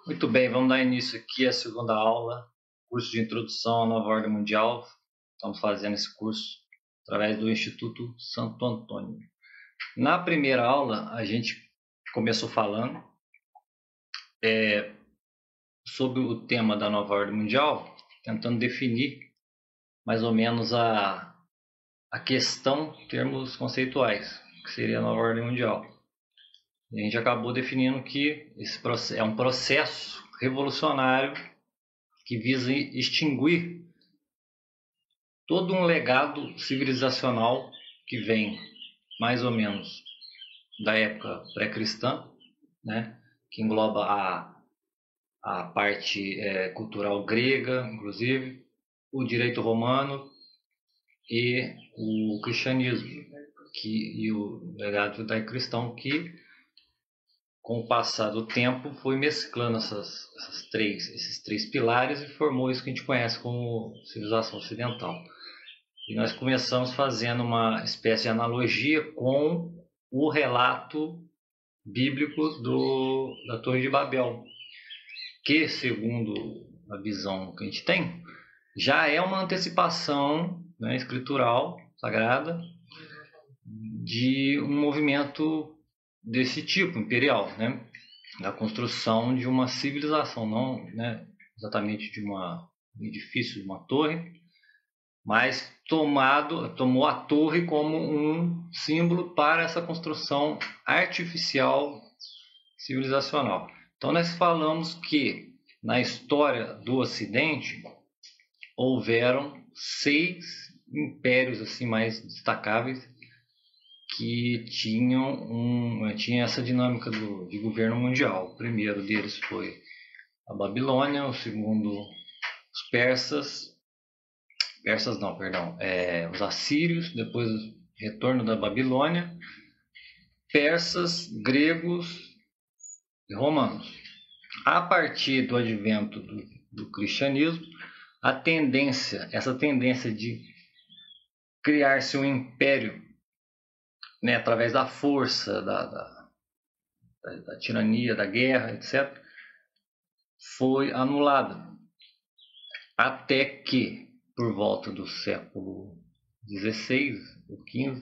Muito bem, vamos dar início aqui à segunda aula, curso de Introdução à Nova Ordem Mundial. Estamos fazendo esse curso através do Instituto Santo Antônio. Na primeira aula, a gente começou falando sobre o tema da Nova Ordem Mundial, tentando definir mais ou menos a questão em termos conceituais, que seria a Nova Ordem Mundial. E a gente acabou definindo que esse é um processo revolucionário que visa extinguir todo um legado civilizacional que vem mais ou menos da época pré-cristã, né? Que engloba a parte cultural grega, inclusive, o direito romano e o cristianismo, e o legado judaico-cristão que, com o passar do tempo, foi mesclando esses três pilares e formou isso que a gente conhece como civilização ocidental. E nós começamos fazendo uma espécie de analogia com o relato bíblico da Torre de Babel, que, segundo a visão que a gente tem, já é uma antecipação, né, escritural, sagrada, de um movimento desse tipo, imperial, né? Da construção de uma civilização, não, né, exatamente de um edifício, de uma torre, mas tomou a torre como um símbolo para essa construção artificial civilizacional. Então nós falamos que na história do Ocidente houveram 6 impérios assim mais destacáveis que tinham essa dinâmica de governo mundial. O primeiro deles foi a Babilônia, o segundo os persas não, perdão, os assírios, depois o retorno da Babilônia, persas, gregos e romanos. A partir do advento do cristianismo, essa tendência de criar-se um império, né, através da força, da tirania, da guerra, etc., foi anulada. Até que, por volta do século XVI ou XV,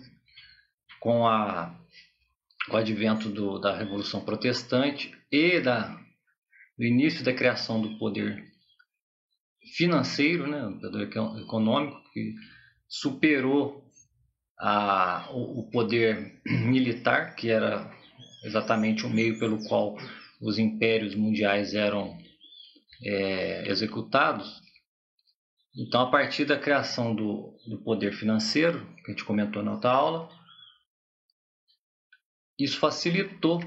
com o advento da Revolução Protestante e do início da criação do poder financeiro, né, o poder econômico, que superou o poder militar, que era exatamente o meio pelo qual os impérios mundiais eram executados. Então, a partir da criação do poder financeiro, que a gente comentou na outra aula, isso facilitou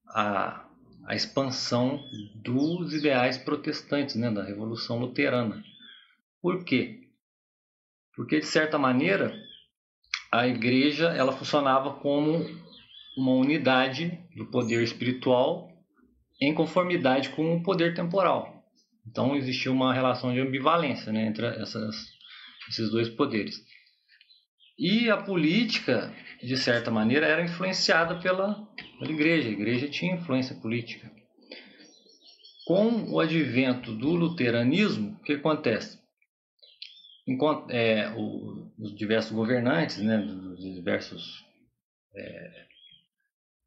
a expansão dos ideais protestantes, né, da Revolução Luterana. Por quê? Porque, de certa maneira, a igreja ela funcionava como uma unidade do poder espiritual em conformidade com o poder temporal. Então, existia uma relação de ambivalência, né, entre esses dois poderes. E a política, de certa maneira, era influenciada pela igreja. A igreja tinha influência política. Com o advento do luteranismo, o que acontece? Enquanto os diversos governantes, né, dos diversos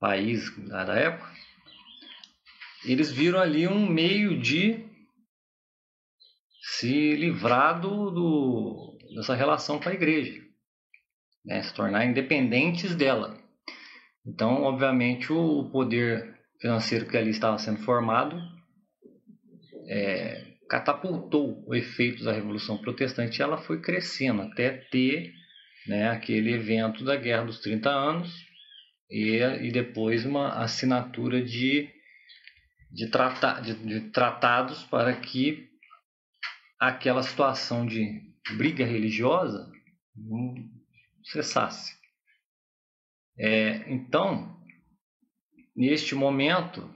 países da época, eles viram ali um meio de se livrar dessa relação com a igreja, né, se tornar independentes dela. Então, obviamente, o poder financeiro que ali estava sendo formado catapultou o efeito da Revolução Protestante, e ela foi crescendo até ter, né, aquele evento da Guerra dos 30 Anos e depois uma assinatura de tratados para que aquela situação de briga religiosa não cessasse. Então, neste momento,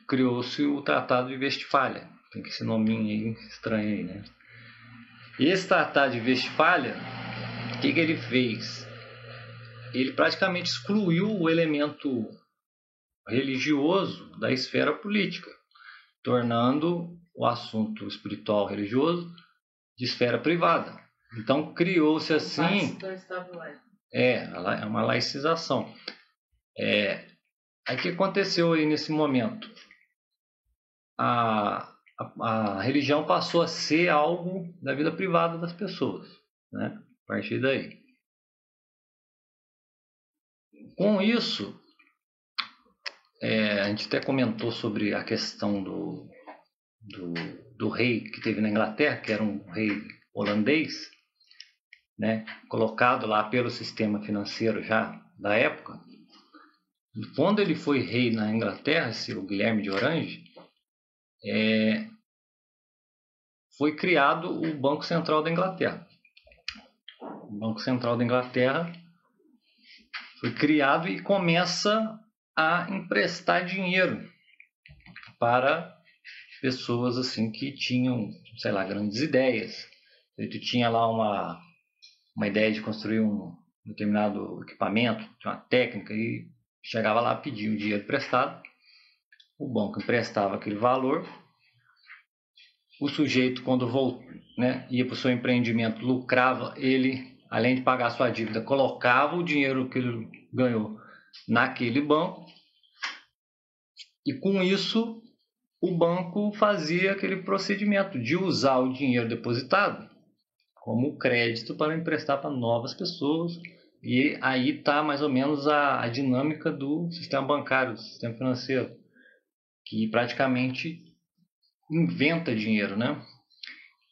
criou-se o Tratado de Westfália. Tem esse nominho aí estranho aí, né? E esse Tratado de Westfália, o que ele fez? Ele praticamente excluiu o elemento religioso da esfera política. tornando o assunto espiritual religioso de esfera privada. Então criou-se assim uma laicização. Aí o que aconteceu aí nesse momento? A religião passou a ser algo da vida privada das pessoas, né? A partir daí. Com isso, a gente até comentou sobre a questão do rei que teve na Inglaterra, que era um rei holandês, né? Colocado lá pelo sistema financeiro já da época. E quando ele foi rei na Inglaterra, o Guilherme de Orange, foi criado o Banco Central da Inglaterra. O Banco Central da Inglaterra foi criado e começa a emprestar dinheiro para pessoas assim que tinham, sei lá, grandes ideias. Ele tinha lá uma ideia de construir um determinado equipamento, uma técnica, e chegava lá, pedia um dinheiro emprestado, o banco emprestava aquele valor, o sujeito, quando ia para o seu empreendimento, lucrava, ele, além de pagar a sua dívida, colocava o dinheiro que ele ganhou naquele banco, e com isso o banco fazia aquele procedimento de usar o dinheiro depositado como crédito para emprestar para novas pessoas. E aí está mais ou menos a dinâmica do sistema bancário, do sistema financeiro, que praticamente inventa dinheiro, né?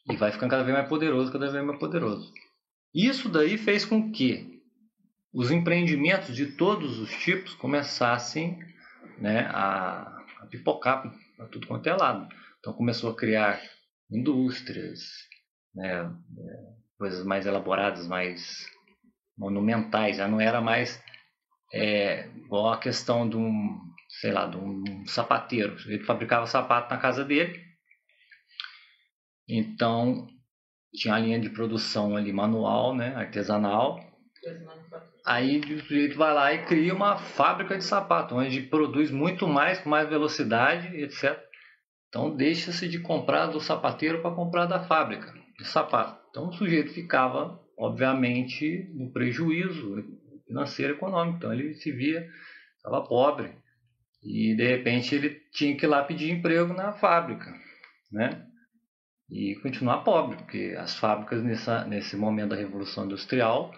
E vai ficando cada vez mais poderoso, cada vez mais poderoso. Isso daí fez com que os empreendimentos de todos os tipos começassem, né, a pipocar para tudo quanto é lado. Então começou a criar indústrias, né, coisas mais elaboradas, mais monumentais. Já não era mais igual a questão de um sapateiro. Ele fabricava sapato na casa dele, então tinha a linha de produção ali manual, né, artesanal. Aí o sujeito vai lá e cria uma fábrica de sapato, onde produz muito mais, com mais velocidade, etc. Então deixa-se de comprar do sapateiro para comprar da fábrica de sapato. Então o sujeito ficava, obviamente, no prejuízo financeiro e econômico. Então ele se via, estava pobre. E de repente ele tinha que ir lá pedir emprego na fábrica, né? E continuar pobre, porque as fábricas nesse momento da Revolução Industrial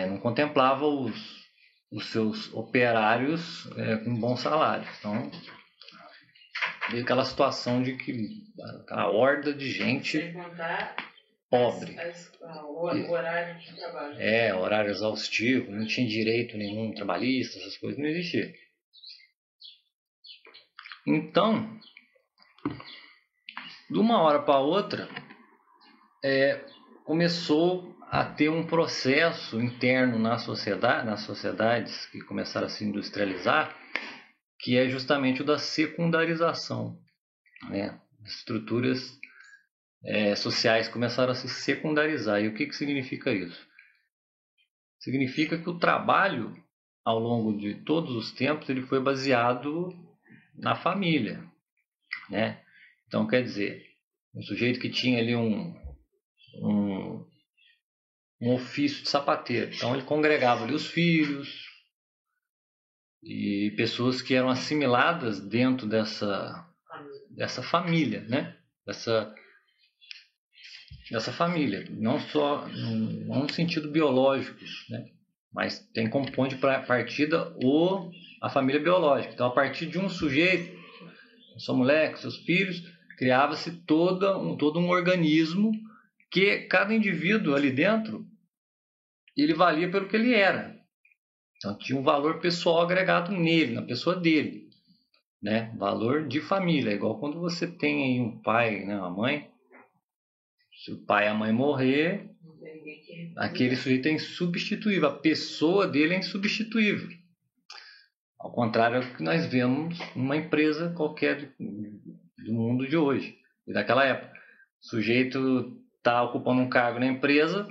não contemplavam os seus operários com bons salários. Então, veio aquela situação de que a horda de gente pobre. O horário de trabalho. Horário exaustivo, não tinha direito nenhum trabalhista, essas coisas não existiam. Então, de uma hora para outra, começou a ter um processo interno nas sociedades que começaram a se industrializar, que é justamente o da secundarização, né? As estruturas sociais começaram a se secundarizar. E o que significa isso? Significa que o trabalho, ao longo de todos os tempos, ele foi baseado na família, né? Então, quer dizer, um sujeito que tinha ali um ofício de sapateiro. Então ele congregava ali os filhos e pessoas que eram assimiladas dentro dessa família, né? Dessa família, não só não no sentido biológico, né? Mas tem como ponto de partida a família biológica. Então, a partir de um sujeito, sua mulher, com seus filhos, criava-se todo um organismo que cada indivíduo ali dentro ele valia pelo que ele era. Então tinha um valor pessoal agregado nele, na pessoa dele, né? Valor de família, igual quando você tem aí um pai, né, uma mãe. Se o pai e a mãe morrer, aquele sujeito é insubstituível, a pessoa dele é insubstituível. Ao contrário do que nós vemos numa empresa qualquer do mundo de hoje e daquela época. O sujeito está ocupando um cargo na empresa,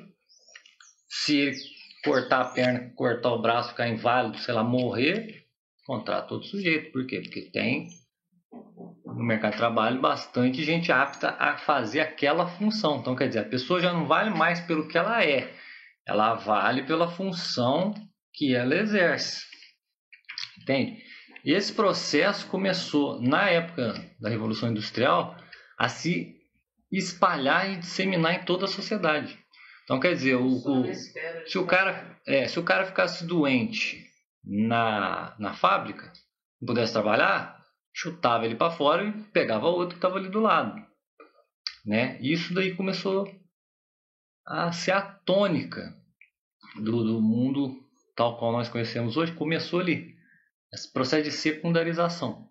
se ele cortar a perna, cortar o braço, ficar inválido, sei lá, morrer, contrata outro sujeito. Por quê? Porque tem no mercado de trabalho bastante gente apta a fazer aquela função. Então, quer dizer, a pessoa já não vale mais pelo que ela é, ela vale pela função que ela exerce. Entende? E esse processo começou, na época da Revolução Industrial, a se espalhar e disseminar em toda a sociedade. Então, quer dizer, se o cara ficasse doente na fábrica, não pudesse trabalhar, chutava ele para fora e pegava outro que estava ali do lado, né? Isso daí começou a ser a tônica do mundo tal qual nós conhecemos hoje. Começou ali esse processo de secundarização. O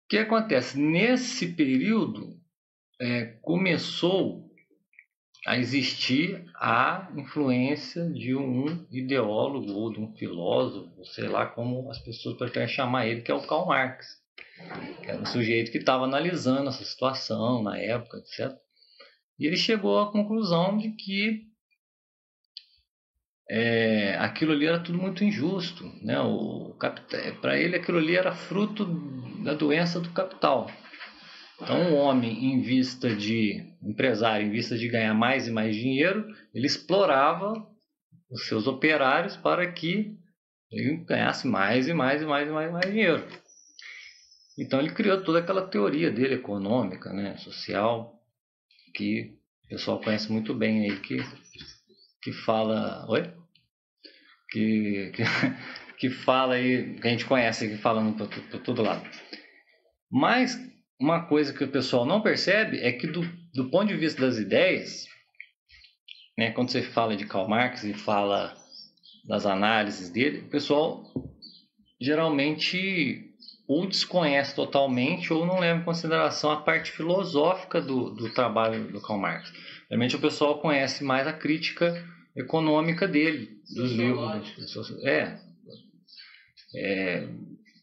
que acontece? Nesse período começou a existir a influência de um ideólogo ou de um filósofo, sei lá como as pessoas preferem chamar ele, que é o Karl Marx, que era um sujeito que estava analisando essa situação na época, etc. E ele chegou à conclusão de que aquilo ali era tudo muito injusto, né? Para ele aquilo ali era fruto da doença do capital. Então, um homem, empresário, em vista de ganhar mais e mais dinheiro, ele explorava os seus operários para que ele ganhasse mais e mais e mais e mais, e mais dinheiro. Então, ele criou toda aquela teoria dele, econômica, né, social, que o pessoal conhece muito bem aí, que fala... Oi? Que fala aí, que a gente conhece aqui falando por todo lado. Mas uma coisa que o pessoal não percebe é que do ponto de vista das ideias, né, quando você fala de Karl Marx e fala das análises dele, o pessoal geralmente ou desconhece totalmente ou não leva em consideração a parte filosófica do trabalho do Karl Marx. Realmente o pessoal conhece mais a crítica econômica dele, dos livros.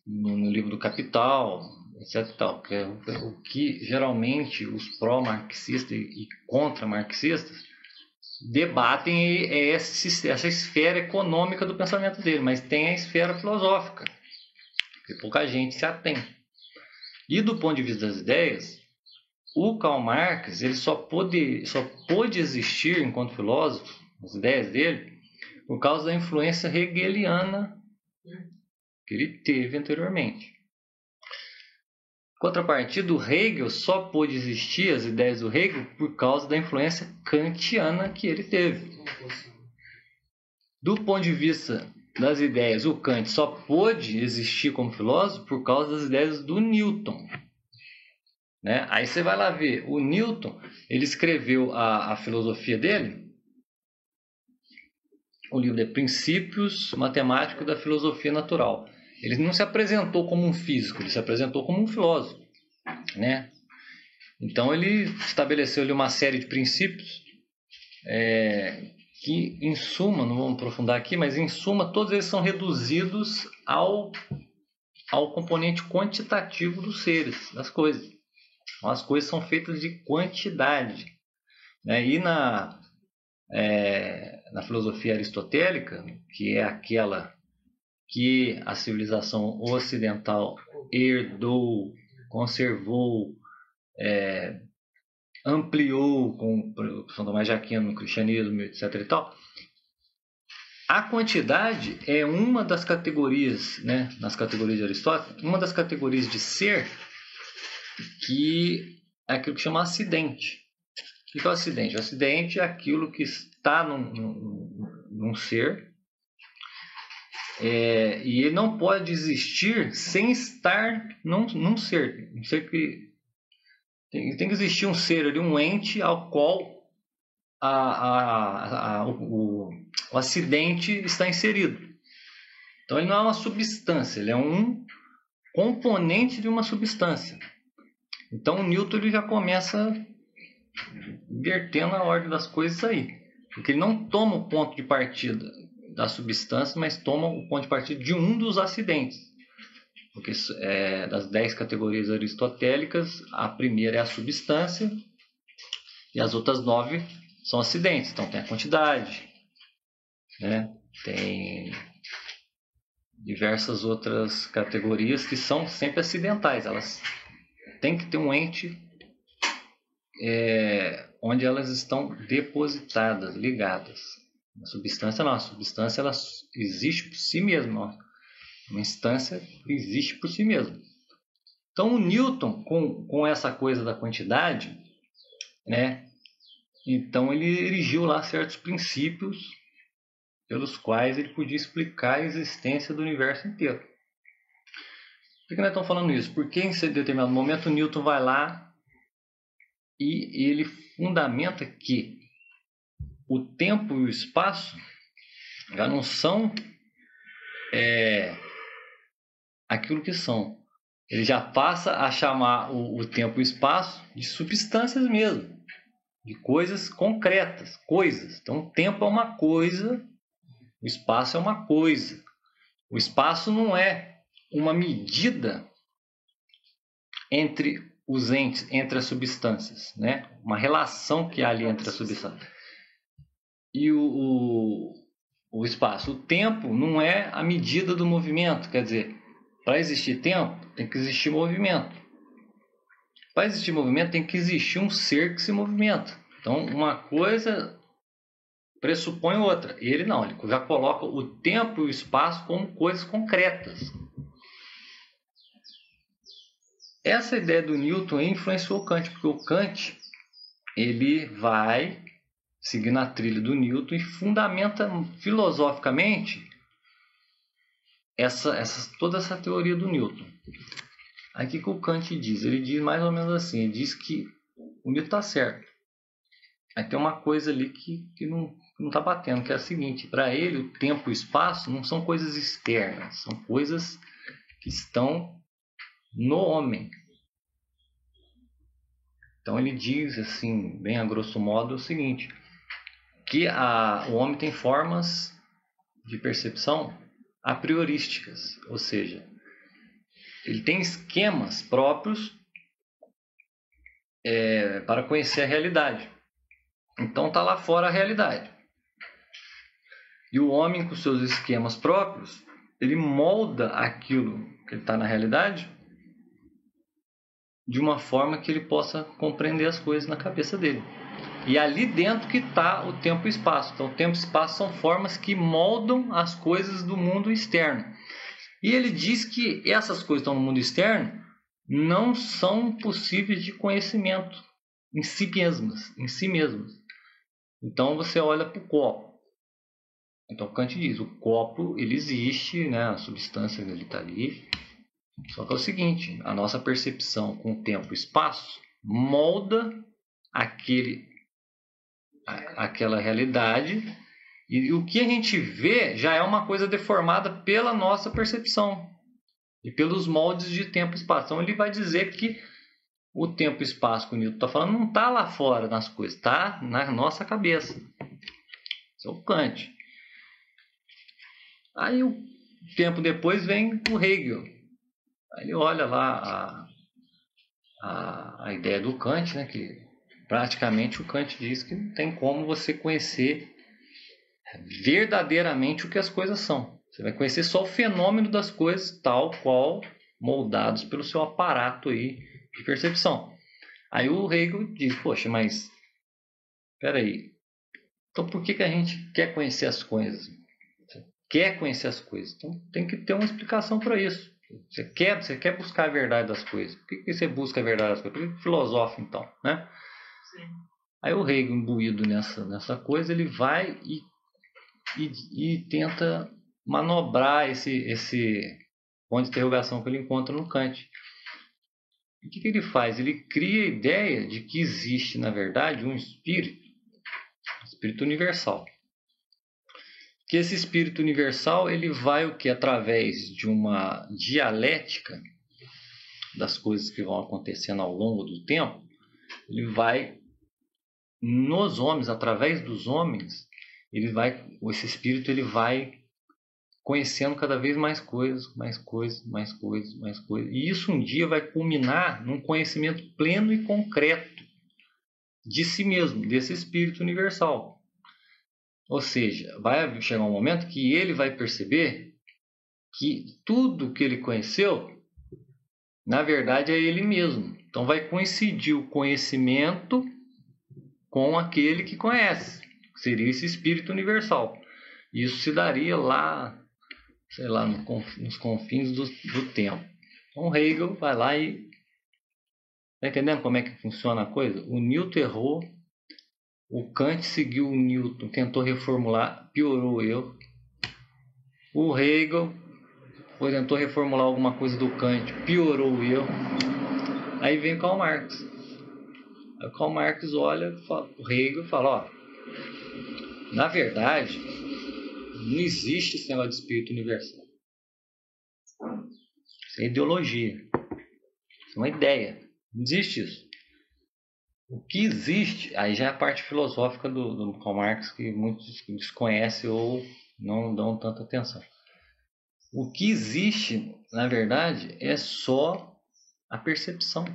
No livro do Capital, etc. Tal, que é o que geralmente os pró-marxistas e contra-marxistas debatem essa esfera econômica do pensamento dele, mas tem a esfera filosófica, que pouca gente se atém. E do ponto de vista das ideias, o Karl Marx ele só pôde existir enquanto filósofo, as ideias dele, por causa da influência hegeliana que ele teve anteriormente. Contrapartida, do Hegel só pôde existir as ideias do Hegel por causa da influência kantiana que ele teve. Do ponto de vista das ideias, o Kant só pôde existir como filósofo por causa das ideias do Newton. Né? Aí você vai lá ver, o Newton, ele escreveu a filosofia dele, o livro de Princípios Matemáticos da Filosofia Natural. Ele não se apresentou como um físico, ele se apresentou como um filósofo, né? Então ele estabeleceu ali uma série de princípios que, em suma, não vamos aprofundar aqui, mas em suma todos eles são reduzidos ao componente quantitativo dos seres, das coisas. Então, as coisas são feitas de quantidade, né? E na filosofia aristotélica, que é aquela que a civilização ocidental herdou, conservou, ampliou com São Tomás de Aquino no cristianismo, etc. e tal, a quantidade é uma das categorias, né, nas categorias de Aristóteles, uma das categorias de ser que é aquilo que chama acidente. O que é o acidente? O acidente é aquilo que está num ser e ele não pode existir sem estar num ser. Um ser que tem que existir um ser ali, um ente ao qual o acidente está inserido. Então ele não é uma substância, ele é um componente de uma substância. Então o Newton ele já começa invertendo a ordem das coisas aí, porque ele não toma o ponto de partida da substância, mas toma o ponto de partida de um dos acidentes. Porque das 10 categorias aristotélicas, a primeira é a substância e as outras 9 são acidentes. Então tem a quantidade, né? Tem diversas outras categorias que são sempre acidentais. Elas têm que ter um ente onde elas estão depositadas, ligadas. A substância não, a substância ela existe por si mesma. Uma instância existe por si mesma. Então o Newton, com essa coisa da quantidade, né? Então ele erigiu lá certos princípios pelos quais ele podia explicar a existência do universo inteiro. Por que nós estamos falando isso? Porque em determinado momento o Newton vai lá e ele fundamenta que o tempo e o espaço já não são aquilo que são. Ele já passa a chamar o tempo e o espaço de substâncias mesmo, de coisas concretas, coisas. Então o tempo é uma coisa, o espaço é uma coisa. O espaço não é uma medida entre os entes, entre as substâncias, né? Uma relação que há ali entre as substâncias. E o espaço. O tempo não é a medida do movimento. Quer dizer, para existir tempo, tem que existir movimento. Para existir movimento, tem que existir um ser que se movimenta. Então, uma coisa pressupõe outra. Ele não, ele já coloca o tempo e o espaço como coisas concretas. Essa ideia do Newton influenciou o Kant, porque o Kant ele vai seguindo a trilha do Newton e fundamenta filosoficamente toda essa teoria do Newton. Aí o que o Kant diz? Ele diz mais ou menos assim, ele diz que o Newton está certo. Aí tem uma coisa ali que não está batendo, que é a seguinte: para ele o tempo e o espaço não são coisas externas, são coisas que estão no homem. Então ele diz assim, bem a grosso modo, o seguinte, que o homem tem formas de percepção a priorísticas, ou seja, ele tem esquemas próprios para conhecer a realidade. Então está lá fora a realidade. E o homem, com seus esquemas próprios, ele molda aquilo que ele está na realidade de uma forma que ele possa compreender as coisas na cabeça dele. E ali dentro que está o tempo e o espaço. Então o tempo e o espaço são formas que moldam as coisas do mundo externo. E ele diz que essas coisas que estão no mundo externo não são possíveis de conhecimento em si mesmas. Então você olha para o copo. Então Kant diz, o copo ele existe, né? A substância ele está ali. Só que é o seguinte, a nossa percepção com o tempo e espaço molda aquela realidade, e o que a gente vê já é uma coisa deformada pela nossa percepção e pelos moldes de tempo e espaço. Então ele vai dizer que o tempo e espaço que o Newton está falando não está lá fora nas coisas, está na nossa cabeça. Isso é o Kant. Aí o tempo depois vem o Hegel. Aí ele olha lá a ideia do Kant, né, que praticamente o Kant diz que não tem como você conhecer verdadeiramente o que as coisas são. Você vai conhecer só o fenômeno das coisas tal qual moldados pelo seu aparato aí de percepção. Aí o Hegel diz, poxa, mas espera aí, então por que a gente quer conhecer as coisas? Você quer conhecer as coisas? Então tem que ter uma explicação para isso. Você quer buscar a verdade das coisas. Por que você busca a verdade das coisas? Por que filosofa então, né? Sim. Aí o Hegel, imbuído nessa coisa, ele vai e tenta manobrar esse ponto de interrogação que ele encontra no Kant. O que ele faz? Ele cria a ideia de que existe, na verdade, um espírito universal. Que esse espírito universal ele vai através de uma dialética das coisas que vão acontecendo ao longo do tempo, ele vai nos homens, através dos homens, esse espírito ele vai conhecendo cada vez mais coisas. E isso um dia vai culminar num conhecimento pleno e concreto de si mesmo, desse espírito universal. Ou seja, vai chegar um momento que ele vai perceber que tudo que ele conheceu, na verdade, é ele mesmo. Então vai coincidir o conhecimento com aquele que conhece, que seria esse espírito universal. Isso se daria lá, sei lá, nos confins do tempo. Então Hegel vai lá e... Tá entendendo como é que funciona a coisa? O Newton errou, o Kant seguiu o Newton, tentou reformular, piorou o erro. O Hegel tentou reformular alguma coisa do Kant, piorou o erro. Aí vem Karl Marx. Aí o Karl Marx olha o Hegel e fala, ó, na verdade, não existe esse negócio de espírito universal. Isso é ideologia. Isso é uma ideia. Não existe isso. O que existe, aí já é a parte filosófica do Karl Marx, que muitos desconhecem ou não dão tanta atenção. O que existe, na verdade, é só a percepção.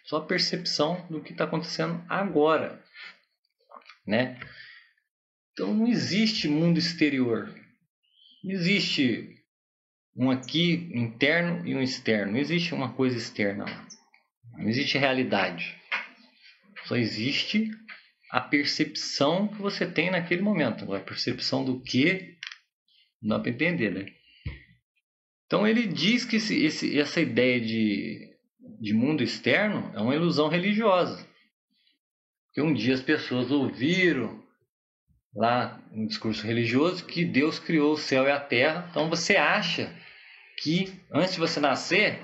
Só a percepção do que está acontecendo agora, né? Então não existe mundo exterior. Não existe um aqui interno e um externo. Não existe uma coisa externa lá. Não existe realidade. Só existe a percepção que você tem naquele momento. A percepção do que não dá para entender, né? Então ele diz que essa ideia de mundo externo é uma ilusão religiosa. Porque um dia as pessoas ouviram lá um discurso religioso que Deus criou o céu e a terra. Então você acha que antes de você nascer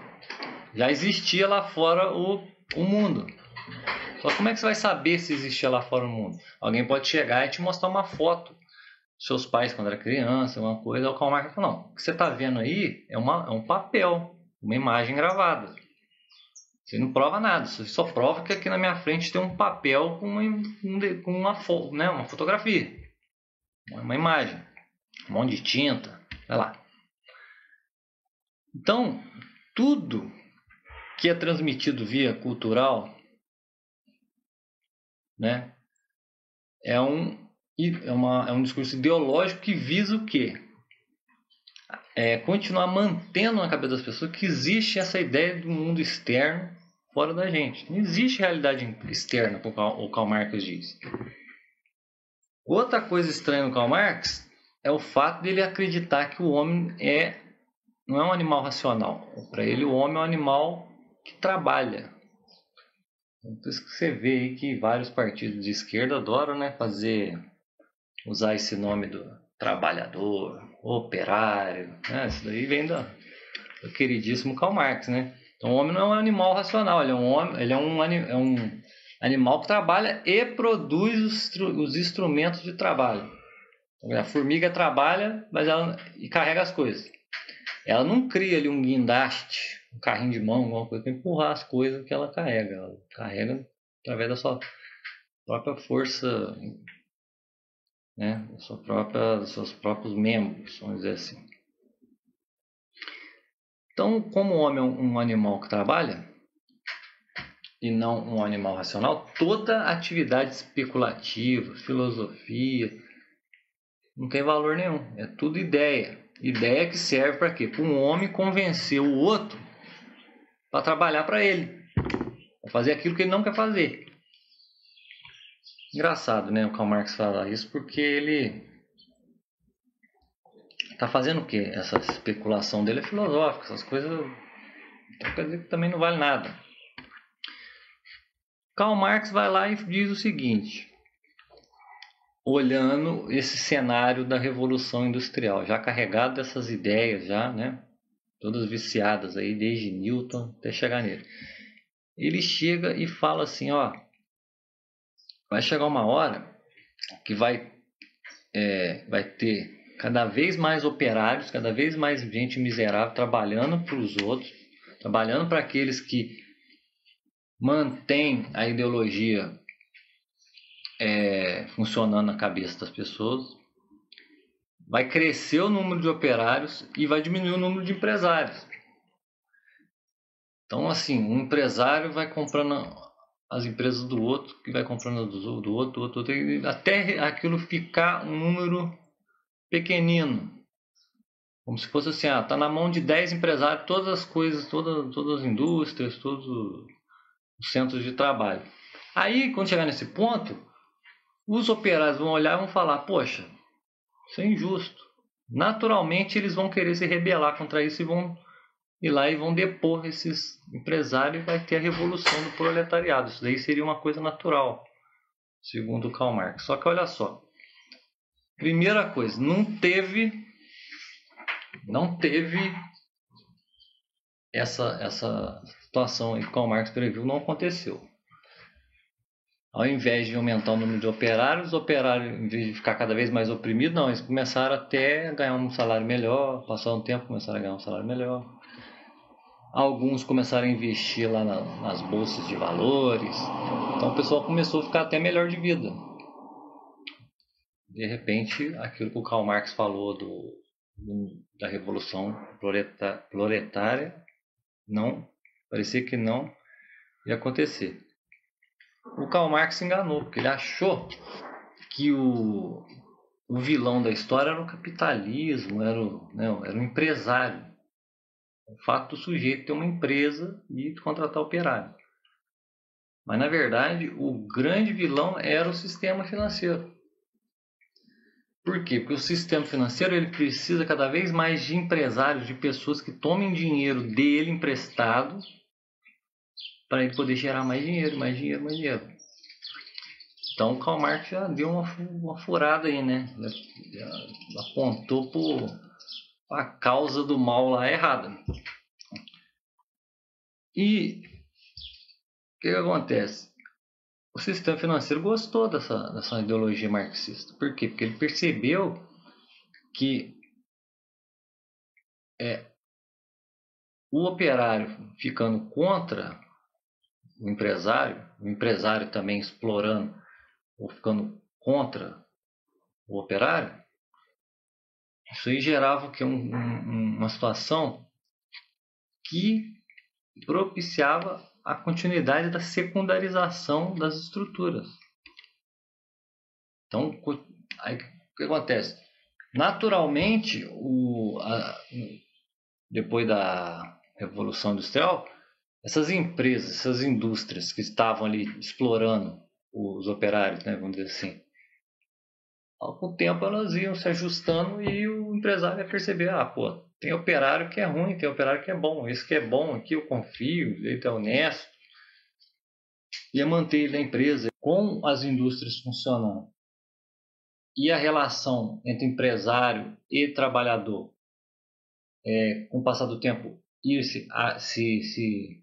já existia lá fora o mundo. Só como é que você vai saber se existia lá fora o mundo? Alguém pode chegar e te mostrar uma foto dos seus pais quando era criança, alguma coisa. O Karl Marx fala, não, o que você está vendo aí é um papel, uma imagem gravada. Você não prova nada, você só prova que aqui na minha frente tem um papel com uma fotografia, uma imagem, um monte de tinta, vai lá. Então, tudo que é transmitido via cultural, né, é um discurso ideológico que visa o quê? Continuar mantendo na cabeça das pessoas que existe essa ideia do mundo externo fora da gente. Não existe realidade externa, como o Karl Marx diz. Outra coisa estranha no Karl Marx é o fato dele acreditar que o homem não é um animal racional. Para ele, o homem é um animal que trabalha. Por isso que você vê aí que vários partidos de esquerda adoram, né, usar esse nome do trabalhador, operário, né? Isso daí vem do queridíssimo Karl Marx, né? Então o homem não é um animal racional, ele é um animal que trabalha e produz os instrumentos de trabalho. A formiga trabalha, e carrega as coisas. Ela não cria ali um guindaste, um carrinho de mão, alguma coisa para empurrar as coisas que ela carrega. Ela carrega através da sua própria força, né? Dos seus próprios membros, vamos dizer assim. Então, como o homem é um animal que trabalha e não um animal racional, toda atividade especulativa, filosofia, não tem valor nenhum. É tudo ideia. Ideia que serve para quê? Para um homem convencer o outro para trabalhar para ele, para fazer aquilo que ele não quer fazer. Engraçado, né, o Karl Marx falar isso, porque ele está fazendo o quê? Essa especulação dele é filosófica, essas coisas quer dizer que também não vale nada. Karl Marx vai lá e diz o seguinte, olhando esse cenário da Revolução Industrial, já carregado dessas ideias, já, né, todas viciadas aí, desde Newton até chegar nele. Ele chega e fala assim, ó, vai chegar uma hora que vai ter cada vez mais operários, cada vez mais gente miserável trabalhando para os outros, trabalhando para aqueles que mantêm a ideologia funcionando na cabeça das pessoas. Vai crescer o número de operários e vai diminuir o número de empresários. Então, assim, um empresário vai comprando as empresas do outro, que vai comprando do outro, até aquilo ficar um número pequenino. Como se fosse assim, tá na mão de 10 empresários todas as coisas, todas as indústrias, todos os centros de trabalho. Aí, quando chegar nesse ponto, os operários vão olhar e vão falar, poxa, isso é injusto. Naturalmente, eles vão querer se rebelar contra isso e vão ir lá e vão depor esses empresários e vai ter a revolução do proletariado. Isso daí seria uma coisa natural, segundo Karl Marx. Só que olha só, primeira coisa, não teve essa situação aí que Karl Marx previu, não aconteceu. Ao invés de aumentar o número de operários, os operários, em vez de ficar cada vez mais oprimidos, não, eles começaram até a ganhar um salário melhor, passar um tempo começaram a ganhar um salário melhor. Alguns começaram a investir lá nas bolsas de valores, então o pessoal começou a ficar até melhor de vida. De repente, aquilo que o Karl Marx falou da revolução proletária, não, parecia que não ia acontecer. O Karl Marx se enganou, porque ele achou que o vilão da história era o capitalismo, era o empresário. O fato do sujeito ter uma empresa e contratar operário. Mas, na verdade, o grande vilão era o sistema financeiro. Por quê? Porque o sistema financeiro ele precisa cada vez mais de empresários, de pessoas que tomem dinheiro dele emprestado para ele poder gerar mais dinheiro, mais dinheiro, mais dinheiro. Então o Karl Marx já deu uma furada aí, né? Já apontou a causa do mal lá errada. E o que acontece? O sistema financeiro gostou dessa ideologia marxista. Por quê? Porque ele percebeu que o operário ficando contra o empresário também explorando ou ficando contra o operário, isso aí gerava que uma situação que propiciava a continuidade da secundarização das estruturas. Então, aí, o que acontece? Naturalmente, depois da Revolução Industrial, essas empresas, essas indústrias que estavam ali explorando os operários, né, vamos dizer assim, com o tempo elas iam se ajustando e o empresário ia perceber, tem operário que é ruim, tem operário que é bom, esse que é bom aqui eu confio, ele é honesto, ia manter ele na empresa. Com as indústrias funcionando e a relação entre empresário e trabalhador, com o passar do tempo, ir se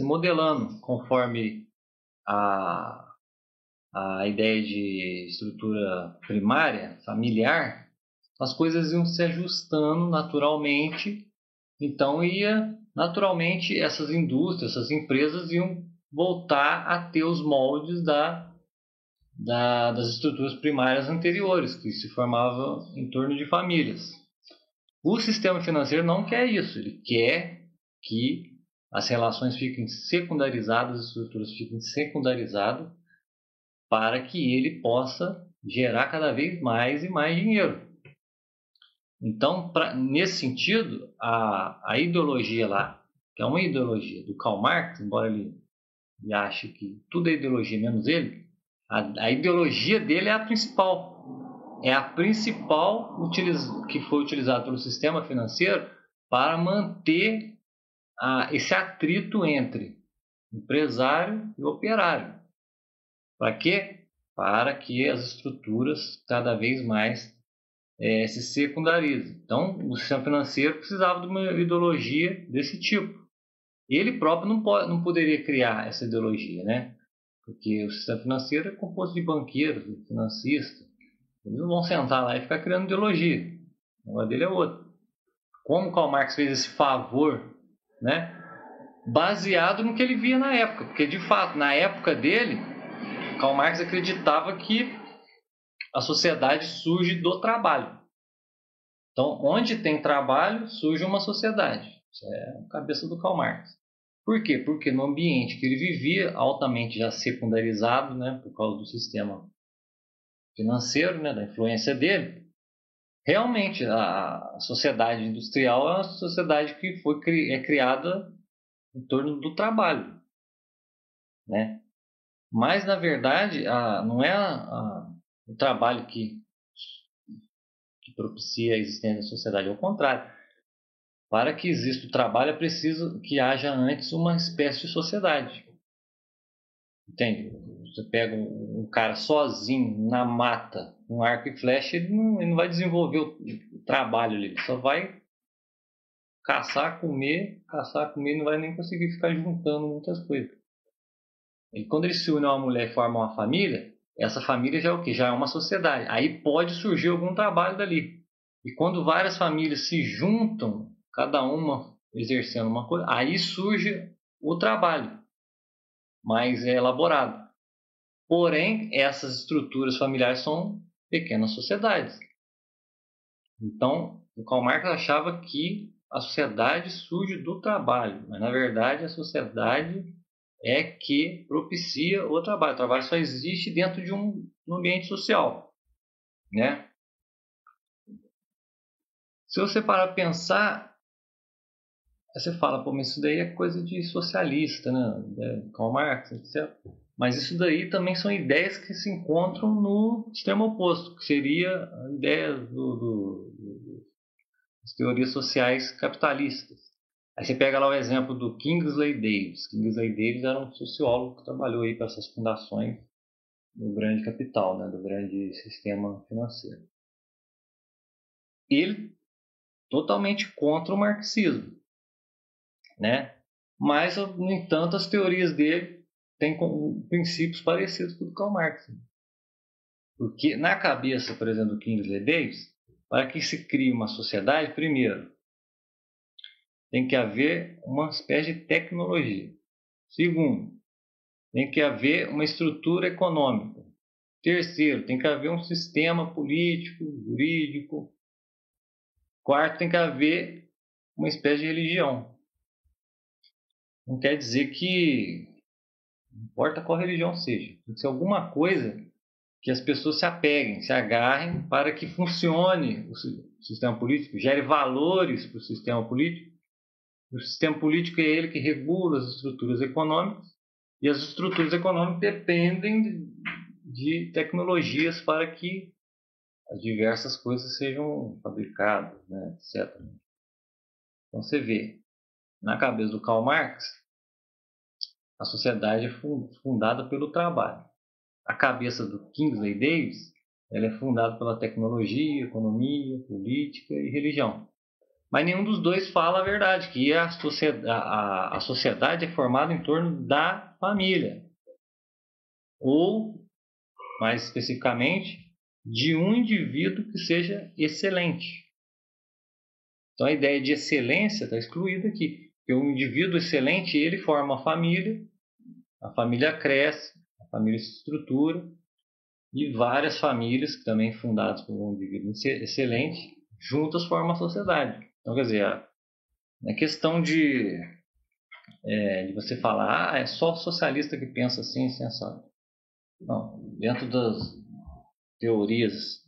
modelando conforme a ideia de estrutura primária, familiar, as coisas iam se ajustando naturalmente. Então, naturalmente, essas indústrias, essas empresas iam voltar a ter os moldes das estruturas primárias anteriores, que se formavam em torno de famílias. O sistema financeiro não quer isso, ele quer que as relações fiquem secundarizadas, as estruturas fiquem secundarizadas, para que ele possa gerar cada vez mais e mais dinheiro. Então, nesse sentido, a ideologia lá, que é uma ideologia do Karl Marx, embora ele ache que tudo é ideologia menos ele, a ideologia dele é a principal. É a principal que foi utilizada pelo sistema financeiro para manter esse atrito entre empresário e operário. Para quê? Para que as estruturas cada vez mais se secundarizem. Então, o sistema financeiro precisava de uma ideologia desse tipo. Ele próprio não poderia criar essa ideologia, né? Porque o sistema financeiro é composto de banqueiros, de financistas. Eles não vão sentar lá e ficar criando ideologia. O negócio dele é outro. Como Karl Marx fez esse favor, né? Baseado no que ele via na época. Porque, de fato, na época dele, Karl Marx acreditava que a sociedade surge do trabalho. Então, onde tem trabalho, surge uma sociedade. Isso é a cabeça do Karl Marx. Por quê? Porque no ambiente que ele vivia, altamente já secundarizado, né, por causa do sistema financeiro, né, da influência dele, realmente a sociedade industrial é uma sociedade que é criada em torno do trabalho, né? Mas, na verdade, não é o trabalho que propicia a existência da sociedade, ao contrário. Para que exista o trabalho, é preciso que haja antes uma espécie de sociedade. Entende? Você pega um cara sozinho na mata, um arco e flecha, ele não vai desenvolver o trabalho ali, ele só vai caçar, comer, não vai nem conseguir ficar juntando muitas coisas. E quando ele se une a uma mulher e forma uma família, essa família já é o quê? Já é uma sociedade. Aí pode surgir algum trabalho dali. E quando várias famílias se juntam, cada uma exercendo uma coisa, aí surge o trabalho mais elaborado. Porém, essas estruturas familiares são pequenas sociedades. Então, o Karl Marx achava que a sociedade surge do trabalho, mas na verdade a sociedade é que propicia o trabalho. O trabalho só existe dentro de um ambiente social, né? Se você parar para pensar, você fala, pô, mas isso daí é coisa de socialista, né? Karl Marx, etc. Mas isso daí também são ideias que se encontram no extremo oposto, que seria a ideia das teorias sociais capitalistas. Aí você pega lá o exemplo do Kingsley Davis. Kingsley Davis era um sociólogo que trabalhou aí para essas fundações do grande capital, né, do grande sistema financeiro. Ele totalmente contra o marxismo, né? Mas, no entanto, as teorias dele têm princípios parecidos com o do Karl Marx. Porque na cabeça, por exemplo, do Kingsley Davis, para que se crie uma sociedade, primeiro, tem que haver uma espécie de tecnologia. Segundo, tem que haver uma estrutura econômica. Terceiro, tem que haver um sistema político, jurídico. Quarto, tem que haver uma espécie de religião. Não quer dizer que não importa qual religião seja. Tem que ser alguma coisa que as pessoas se apeguem, se agarrem para que funcione o sistema político, gere valores para o sistema político. O sistema político é ele que regula as estruturas econômicas e as estruturas econômicas dependem de tecnologias para que as diversas coisas sejam fabricadas, né, etc. Então você vê, na cabeça do Karl Marx, a sociedade é fundada pelo trabalho. A cabeça do Kingsley Davis, ela é fundada pela tecnologia, economia, política e religião. Mas nenhum dos dois fala a verdade, que a sociedade é formada em torno da família. Ou, mais especificamente, de um indivíduo que seja excelente. Então a ideia de excelência está excluída aqui. Porque um indivíduo excelente, ele forma uma família, a família cresce, a família se estrutura, e várias famílias, que também fundadas por um indivíduo excelente, juntas formam a sociedade. Então, quer dizer, a questão de você falar, é só socialista que pensa assim, assado. Não, dentro das teorias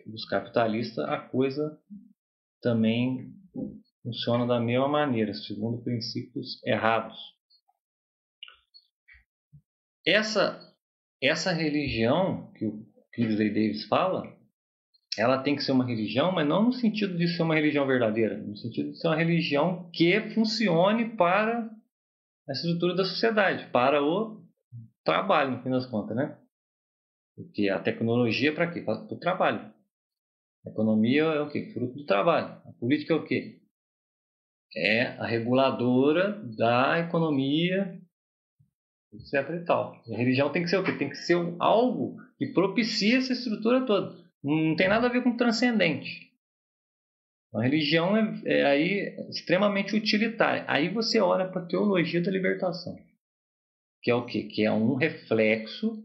dos capitalistas, a coisa também funciona da mesma maneira, segundo princípios errados. Essa religião que o Kingsley Davis fala, ela tem que ser uma religião, mas não no sentido de ser uma religião verdadeira, no sentido de ser uma religião que funcione para a estrutura da sociedade, para o trabalho, no fim das contas, né? Porque a tecnologia é para quê? Para o trabalho. A economia é o quê? Fruto do trabalho. A política é o quê? É a reguladora da economia, etc. e tal. A religião tem que ser o quê? Tem que ser algo que propicie essa estrutura toda. Não tem nada a ver com transcendente. A religião é aí extremamente utilitária. Aí você olha para a teologia da libertação, que é o quê? Que é um reflexo,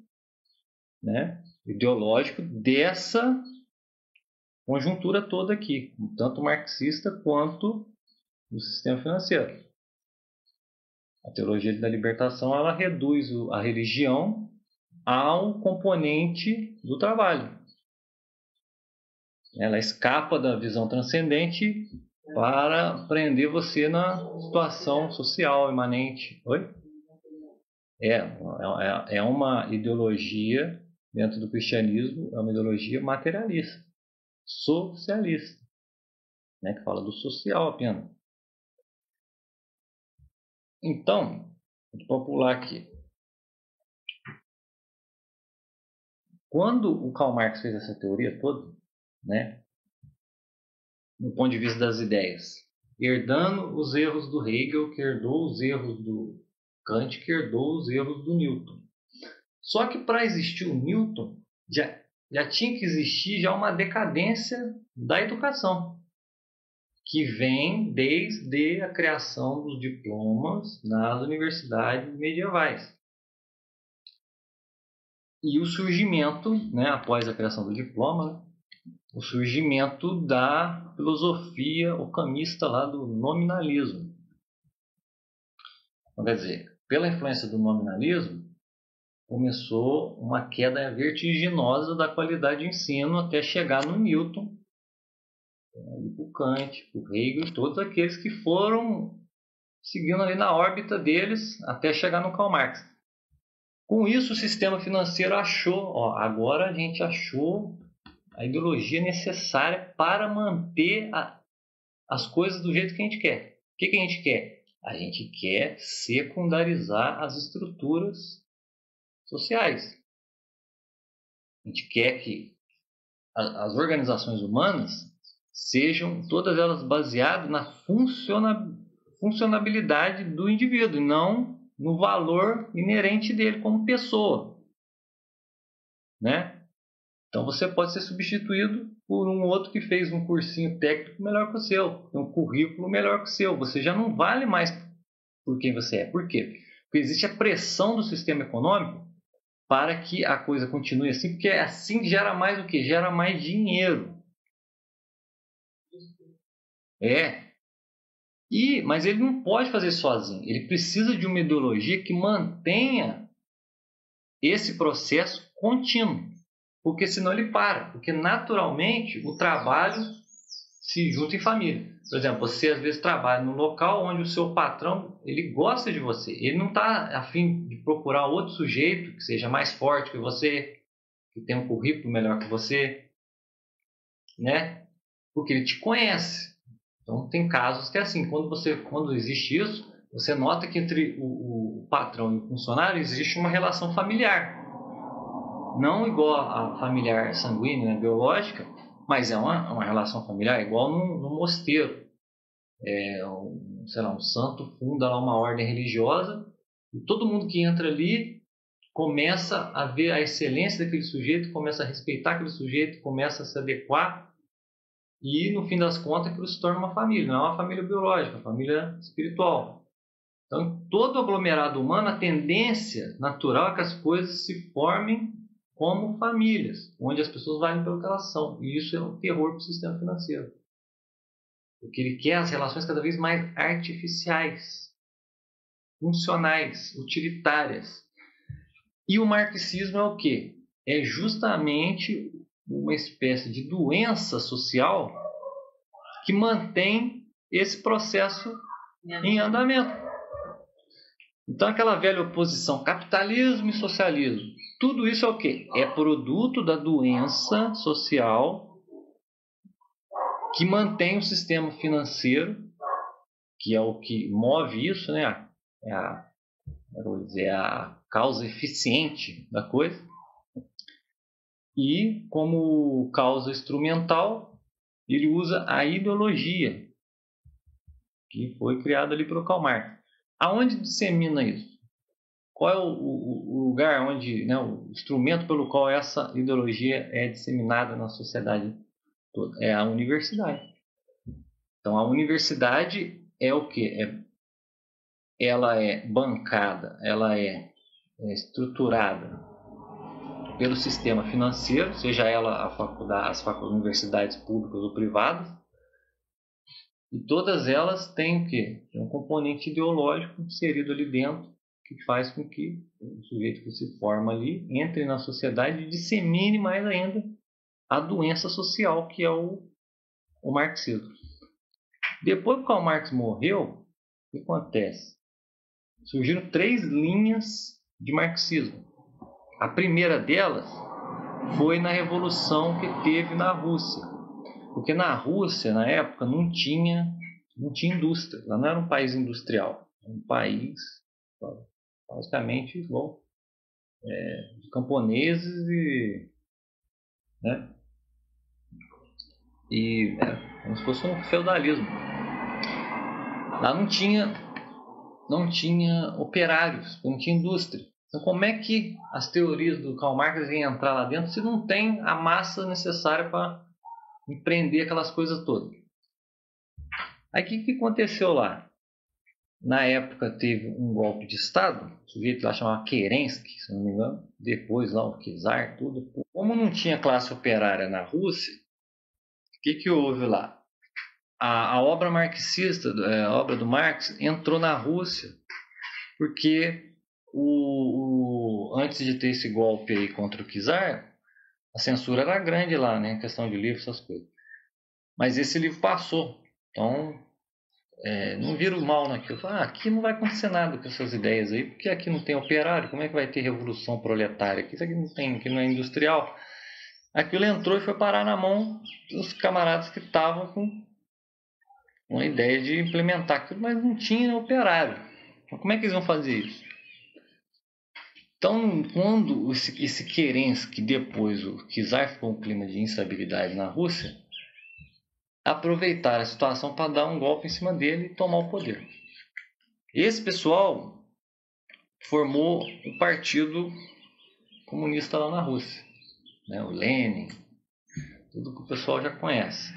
né, ideológico dessa conjuntura toda aqui, tanto marxista quanto do sistema financeiro. A teologia da libertação, ela reduz a religião ao componente do trabalho. Ela escapa da visão transcendente para prender você na situação social imanente. Oi? É uma ideologia dentro do cristianismo, é uma ideologia materialista, socialista, né, que fala do social apenas. Então, vou pular aqui. Quando o Karl Marx fez essa teoria toda, né, do ponto de vista das ideias, herdando os erros do Hegel, que herdou os erros do Kant, que herdou os erros do Newton. Só que para existir o Newton, já tinha que existir já uma decadência da educação, que vem desde a criação dos diplomas nas universidades medievais. E o surgimento, né, após a criação do diploma, né, o surgimento da filosofia ocamista lá do nominalismo. Então, quer dizer, pela influência do nominalismo, começou uma queda vertiginosa da qualidade de ensino até chegar no Newton, o Kant, o Hegel, todos aqueles que foram seguindo ali na órbita deles até chegar no Karl Marx. Com isso, o sistema financeiro achou, agora a gente achou a ideologia necessária para manter as coisas do jeito que a gente quer. O que a gente quer? A gente quer secundarizar as estruturas sociais. A gente quer que as organizações humanas sejam todas elas baseadas na funcionabilidade do indivíduo, e não no valor inerente dele como pessoa, né? Então você pode ser substituído por um outro que fez um cursinho técnico melhor que o seu, um currículo melhor que o seu. Você já não vale mais por quem você é. Por quê? Porque existe a pressão do sistema econômico para que a coisa continue assim, porque é assim que gera mais o quê? Gera mais dinheiro. Mas ele não pode fazer sozinho. Ele precisa de uma ideologia que mantenha esse processo contínuo. Porque senão ele para. Porque naturalmente o trabalho se junta em família. Por exemplo, você às vezes trabalha num local onde o seu patrão ele gosta de você. Ele não está a fim de procurar outro sujeito que seja mais forte que você, que tenha um currículo melhor que você, né? Porque ele te conhece. Então tem casos que é assim, quando existe isso, você nota que entre o patrão e o funcionário existe uma relação familiar. Não igual a familiar sanguínea, né, biológica, mas é uma relação familiar igual no mosteiro. Um santo funda lá uma ordem religiosa e todo mundo que entra ali começa a ver a excelência daquele sujeito, começa a respeitar aquele sujeito, começa a se adequar e no fim das contas aquilo se torna uma família, não é uma família biológica, é uma família espiritual. Então, em todo aglomerado humano, a tendência natural é que as coisas se formem como famílias, onde as pessoas valem pelo que elas são. E isso é um terror para o sistema financeiro. Porque ele quer as relações cada vez mais artificiais, funcionais, utilitárias. E o marxismo é o quê? É justamente uma espécie de doença social que mantém esse processo em andamento. Então, aquela velha oposição capitalismo e socialismo, tudo isso é o quê? É produto da doença social que mantém o sistema financeiro, que é o que move isso, né? É a causa eficiente da coisa. E, como causa instrumental, ele usa a ideologia, que foi criada ali pelo Karl Marx. Aonde dissemina isso? Qual é o lugar onde, né, o instrumento pelo qual essa ideologia é disseminada na sociedade toda? É a universidade. Então, a universidade é o quê? Ela é bancada, ela é estruturada pelo sistema financeiro, seja ela as universidades públicas ou privadas, e todas elas têm o quê? Tem um componente ideológico inserido ali dentro, que faz com que o sujeito que se forma ali entre na sociedade e dissemine mais ainda a doença social que é o marxismo. Depois que Karl Marx morreu, o que acontece? Surgiram 3 linhas de marxismo. A primeira delas foi na revolução que teve na Rússia. Porque na Rússia, na época, não tinha indústria. Ela não era um país industrial. Era um país, basicamente, igual de camponeses né? Como se fosse um feudalismo. Lá não tinha operários, não tinha indústria. Então, como é que as teorias do Karl Marx iam entrar lá dentro se não tem a massa necessária para empreender aquelas coisas todas? Aí o que aconteceu lá? Na época teve um golpe de Estado, o sujeito lá chamava Kerensky, se não me engano, depois lá o czar, tudo. Como não tinha classe operária na Rússia, o que houve lá? A obra marxista, a obra do Marx, entrou na Rússia porque antes de ter esse golpe aí contra o czar, a censura era grande lá, né? Questão de livro, essas coisas. Mas esse livro passou. Então, não viram mal naquilo. Aqui não vai acontecer nada com essas ideias aí, porque aqui não tem operário. Como é que vai ter revolução proletária? Isso aqui não tem, aqui não é industrial. Aquilo entrou e foi parar na mão dos camaradas que estavam com uma ideia de implementar aquilo, mas não tinha operário. Então, como é que eles vão fazer isso? Então, quando esse Kerensky, depois o czar, ficou um clima de instabilidade na Rússia, aproveitaram a situação para dar um golpe em cima dele e tomar o poder. Esse pessoal formou o Partido Comunista lá na Rússia, né? O Lenin, tudo que o pessoal já conhece.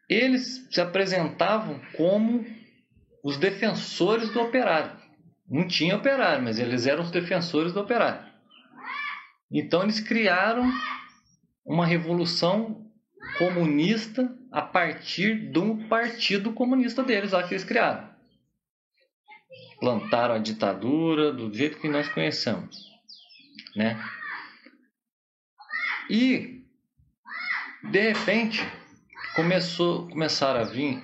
Eles se apresentavam como os defensores do operário. Não tinha operário, mas eles eram os defensores do operário. Então eles criaram uma revolução comunista a partir do partido comunista deles, lá que eles criaram. Plantaram a ditadura do jeito que nós conhecemos, né? E de repente começaram a vir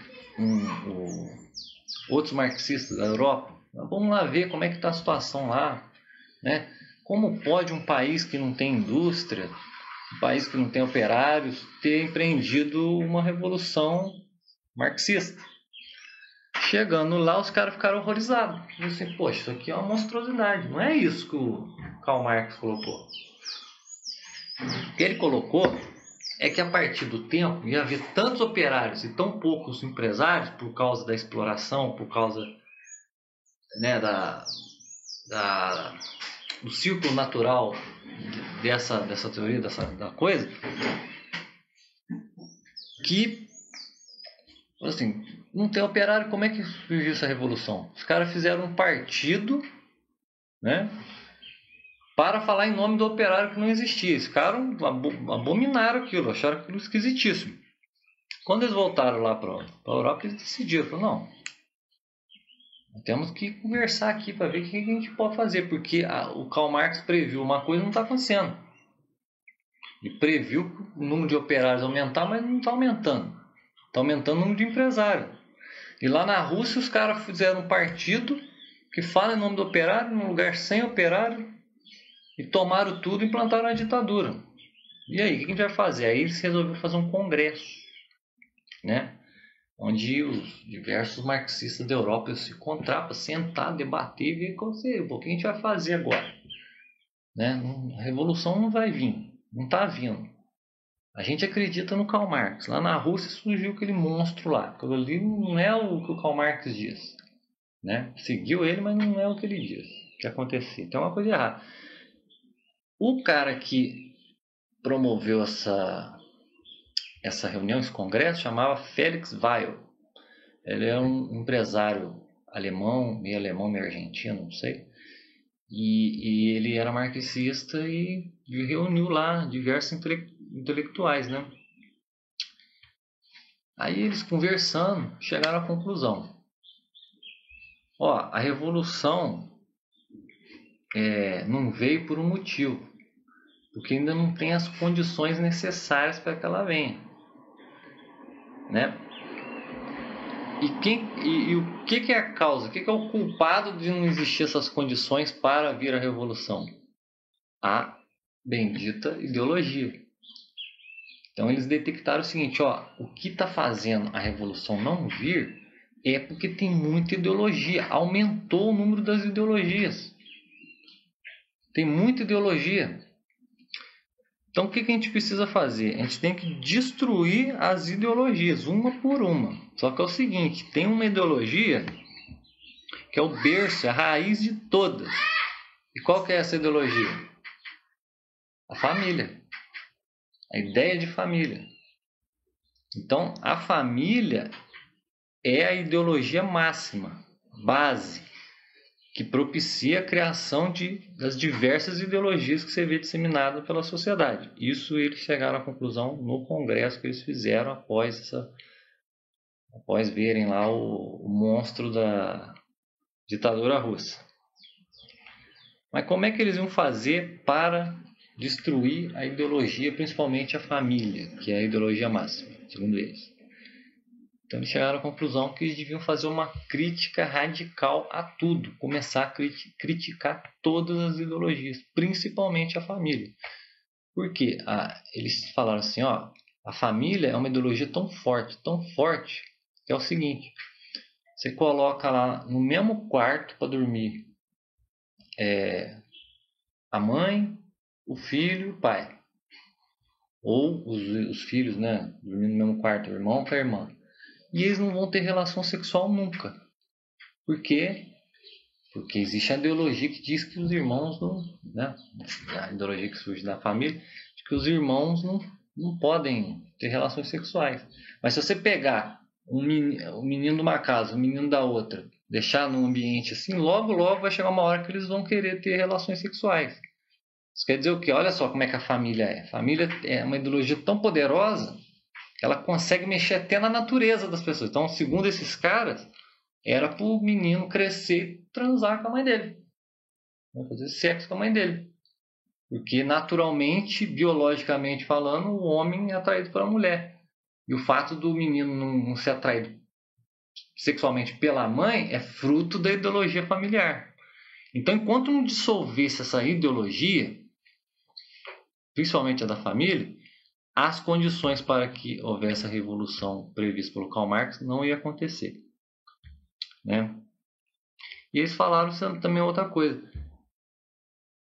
outros marxistas da Europa. Vamos lá ver como é que está a situação lá, né? Como pode um país que não tem indústria, um país que não tem operários, ter empreendido uma revolução marxista? Chegando lá, os caras ficaram horrorizados. Diziam assim, poxa, isso aqui é uma monstruosidade. Não é isso que o Karl Marx colocou. O que ele colocou é que a partir do tempo ia haver tantos operários e tão poucos empresários por causa da exploração, por causa, né, do círculo natural dessa teoria, da coisa, que, assim, não tem operário. Como é que surgiu essa revolução? Os caras fizeram um partido, né, para falar em nome do operário que não existia. Eles ficaram, abominaram aquilo, acharam aquilo esquisitíssimo. Quando eles voltaram lá para a Europa, eles decidiram, falaram, não, temos que conversar aqui para ver o que a gente pode fazer, porque o Karl Marx previu uma coisa e não está acontecendo. Ele previu que o número de operários aumentar, mas não está aumentando. Está aumentando o número de empresários. E lá na Rússia os caras fizeram um partido que fala em nome do operário, num lugar sem operário, e tomaram tudo e implantaram a ditadura. E aí, o que a gente vai fazer? Aí eles resolveram fazer um congresso, né? Onde os diversos marxistas da Europa se encontraram para sentar, debater e ver o que a gente vai fazer agora. Né? A revolução não vai vir, não está vindo. A gente acredita no Karl Marx. Lá na Rússia surgiu aquele monstro lá. Aquilo ali não é o que o Karl Marx diz. Né? Seguiu ele, mas não é o que ele diz que acontecia. Então é uma coisa errada. O cara que promoveu essa reunião, esse congresso, chamava Felix Weil. Ele é um empresário alemão, meio argentino, não sei. E ele era marxista e reuniu lá diversos intelectuais, né? Aí eles conversando, chegaram à conclusão. A revolução não veio por um motivo. porque ainda não tem as condições necessárias para que ela venha, né? E o que é a causa? O que é o culpado de não existir essas condições para vir a revolução? A bendita ideologia. Então eles detectaram o seguinte, o que está fazendo a revolução não vir é porque tem muita ideologia, aumentou o número das ideologias. Tem muita ideologia. Então o que a gente precisa fazer? A gente tem que destruir as ideologias, uma por uma. Só que é o seguinte, tem uma ideologia que é o berço, é a raiz de todas. E qual que é essa ideologia? A família. A ideia de família. Então a família é a ideologia máxima, base, que propicia a criação das diversas ideologias que você vê disseminadas pela sociedade. Isso eles chegaram à conclusão no congresso que eles fizeram após verem lá o monstro da ditadura russa. Mas como é que eles iam fazer para destruir a ideologia, principalmente a família, que é a ideologia máxima, segundo eles? Então eles chegaram à conclusão que eles deviam fazer uma crítica radical a tudo, começar a criticar todas as ideologias, principalmente a família. Por quê? Eles falaram assim, a família é uma ideologia tão forte, que é o seguinte, você coloca lá no mesmo quarto para dormir a mãe, o filho e o pai. Ou os filhos, né, dormindo no mesmo quarto, o irmão com a irmã. E eles não vão ter relação sexual nunca. Por quê? Porque existe a ideologia que diz que os irmãos não... Né? A ideologia que surge da família, de que os irmãos não podem ter relações sexuais. Mas se você pegar o menino de uma casa, o menino da outra, deixar num ambiente assim, logo vai chegar uma hora que eles vão querer ter relações sexuais. Isso quer dizer o quê? Olha só como é que a família é. A família é uma ideologia tão poderosa ela consegue mexer até na natureza das pessoas. Então, segundo esses caras, era para o menino crescer e transar com a mãe dele. Fazer sexo com a mãe dele. Porque, naturalmente, biologicamente falando, o homem é atraído pela mulher. E o fato do menino não ser atraído sexualmente pela mãe é fruto da ideologia familiar. Então, enquanto não dissolvesse essa ideologia, principalmente a da família, as condições para que houvesse a revolução prevista pelo Karl Marx não ia acontecer. Né? E eles falaram também outra coisa.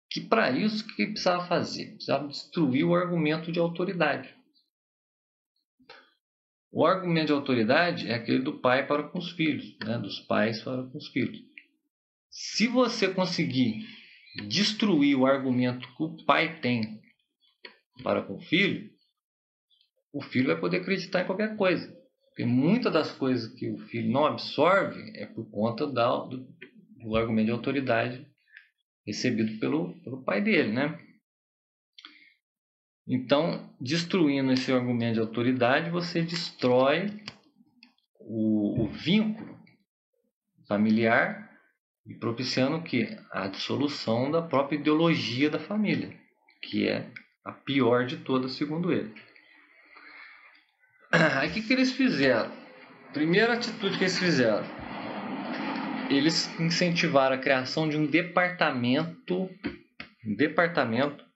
Que para isso, o que precisava fazer? Precisava destruir o argumento de autoridade. O argumento de autoridade é aquele do pai para com os filhos. Né? Dos pais para com os filhos. Se você conseguir destruir o argumento que o pai tem para com o filho vai poder acreditar em qualquer coisa. Porque muitas das coisas que o filho não absorve é por conta do argumento de autoridade recebido pelo pai dele, né? Então, destruindo esse argumento de autoridade, você destrói o vínculo familiar e propiciando o quê? A dissolução da própria ideologia da família, que é a pior de todas, segundo ele. Aí o que eles fizeram? Primeira atitude que eles fizeram, eles incentivaram a criação de um departamento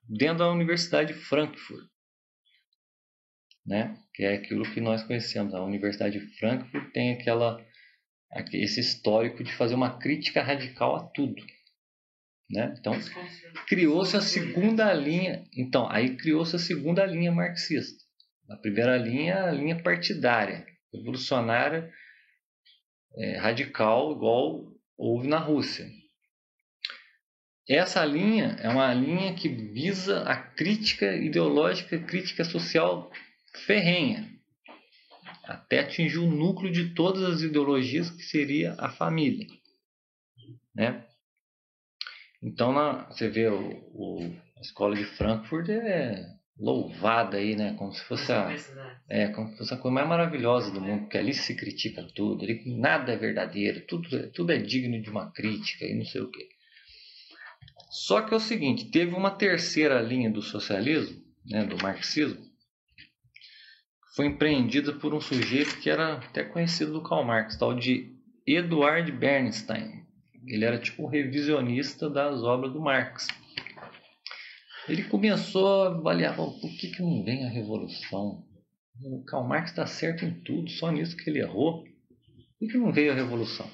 dentro da Universidade de Frankfurt, né? Que é aquilo que nós conhecemos. A Universidade de Frankfurt tem esse histórico de fazer uma crítica radical a tudo, né? Então criou-se a segunda linha. Então aí criou-se a segunda linha marxista. A primeira linha, a linha partidária, revolucionária, radical, igual houve na Rússia. Essa linha é uma linha que visa a crítica ideológica, crítica social ferrenha, até atingir o núcleo de todas as ideologias, que seria a família. Né? Então, você vê a escola de Frankfurt louvada aí, né? Como se fosse a coisa mais maravilhosa do mundo, porque ali se critica tudo, ali nada é verdadeiro, tudo é digno de uma crítica e não sei o quê. Só que é o seguinte, teve uma terceira linha do socialismo, né, do marxismo, que foi empreendida por um sujeito que era até conhecido do Karl Marx, tal de Eduard Bernstein. Ele era tipo um revisionista das obras do Marx. Ele começou a avaliar, por que não vem a revolução? O Karl Marx está certo em tudo, só nisso que ele errou. Por que não veio a revolução?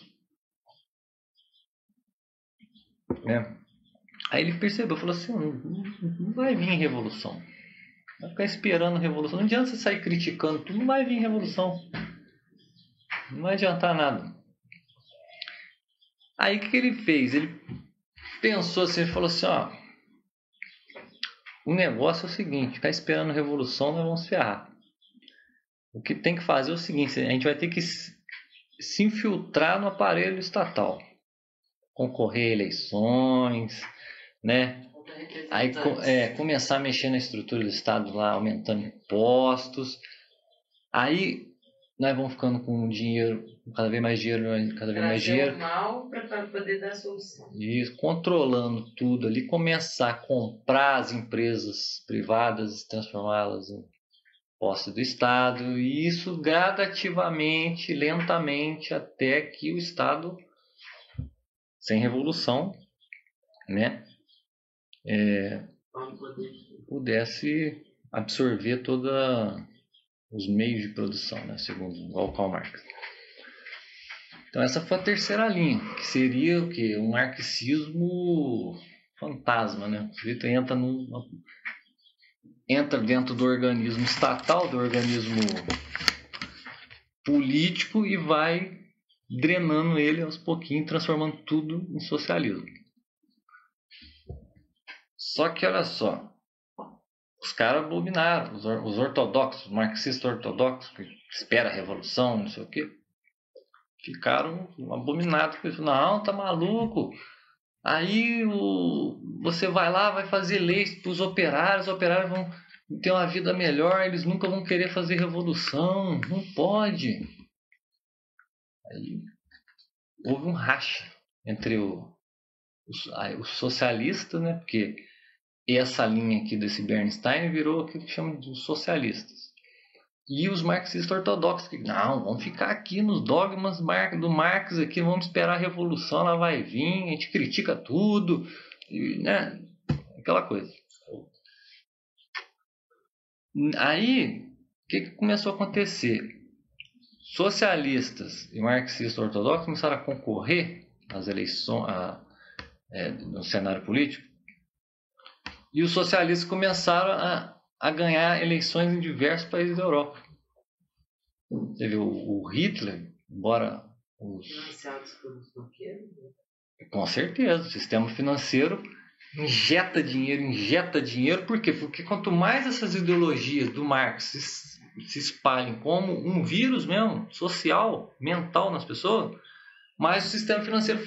Aí ele percebeu, falou assim, não vai vir revolução. Vai ficar esperando a revolução. Não adianta você sair criticando tudo, não vai vir revolução. Não vai adiantar nada. Aí o que ele fez? Ele pensou assim, ele falou assim, o negócio é o seguinte, ficar esperando a revolução, nós vamos ferrar. O que tem que fazer é o seguinte, a gente vai ter que se infiltrar no aparelho estatal. Concorrer a eleições, né? Aí começar a mexer na estrutura do Estado lá, aumentando impostos. Aí nós vamos ficando com dinheiro, cada vez mais dinheiro. Mal para poder dar solução. E controlando tudo ali, começar a comprar as empresas privadas, transformá-las em posse do Estado. E isso gradativamente, lentamente, até que o Estado, sem revolução, né? Pudesse absorver todos os meios de produção, né, segundo o Karl Marx. Então essa foi a terceira linha, que seria o quê? Um marxismo fantasma, né? O sujeito entra dentro do organismo estatal, do organismo político e vai drenando ele aos pouquinhos, transformando tudo em socialismo. Só que olha só, os caras abominaram, os ortodoxos, os marxistas ortodoxos, que esperam a revolução, não sei o quê, ficaram abominados. Não, tá maluco. Aí você vai lá, vai fazer leis para os operários vão ter uma vida melhor, eles nunca vão querer fazer revolução, não pode. Aí houve um racha entre os socialistas, né? Porque essa linha aqui desse Bernstein virou o que chama de socialistas. E os marxistas ortodoxos, que não, vamos ficar aqui nos dogmas do Marx, aqui, vamos esperar a revolução, ela vai vir, a gente critica tudo, né? Aquela coisa. Aí, o que começou a acontecer? Socialistas e marxistas ortodoxos começaram a concorrer às eleições, no cenário político, e os socialistas começaram a ganhar eleições em diversos países da Europa. Teve o Hitler, embora Financiados pelos banqueiros? Com certeza, o sistema financeiro injeta dinheiro, por quê? Porque quanto mais essas ideologias do Marx se espalhem como um vírus mesmo, social, mental nas pessoas, mais o sistema financeiro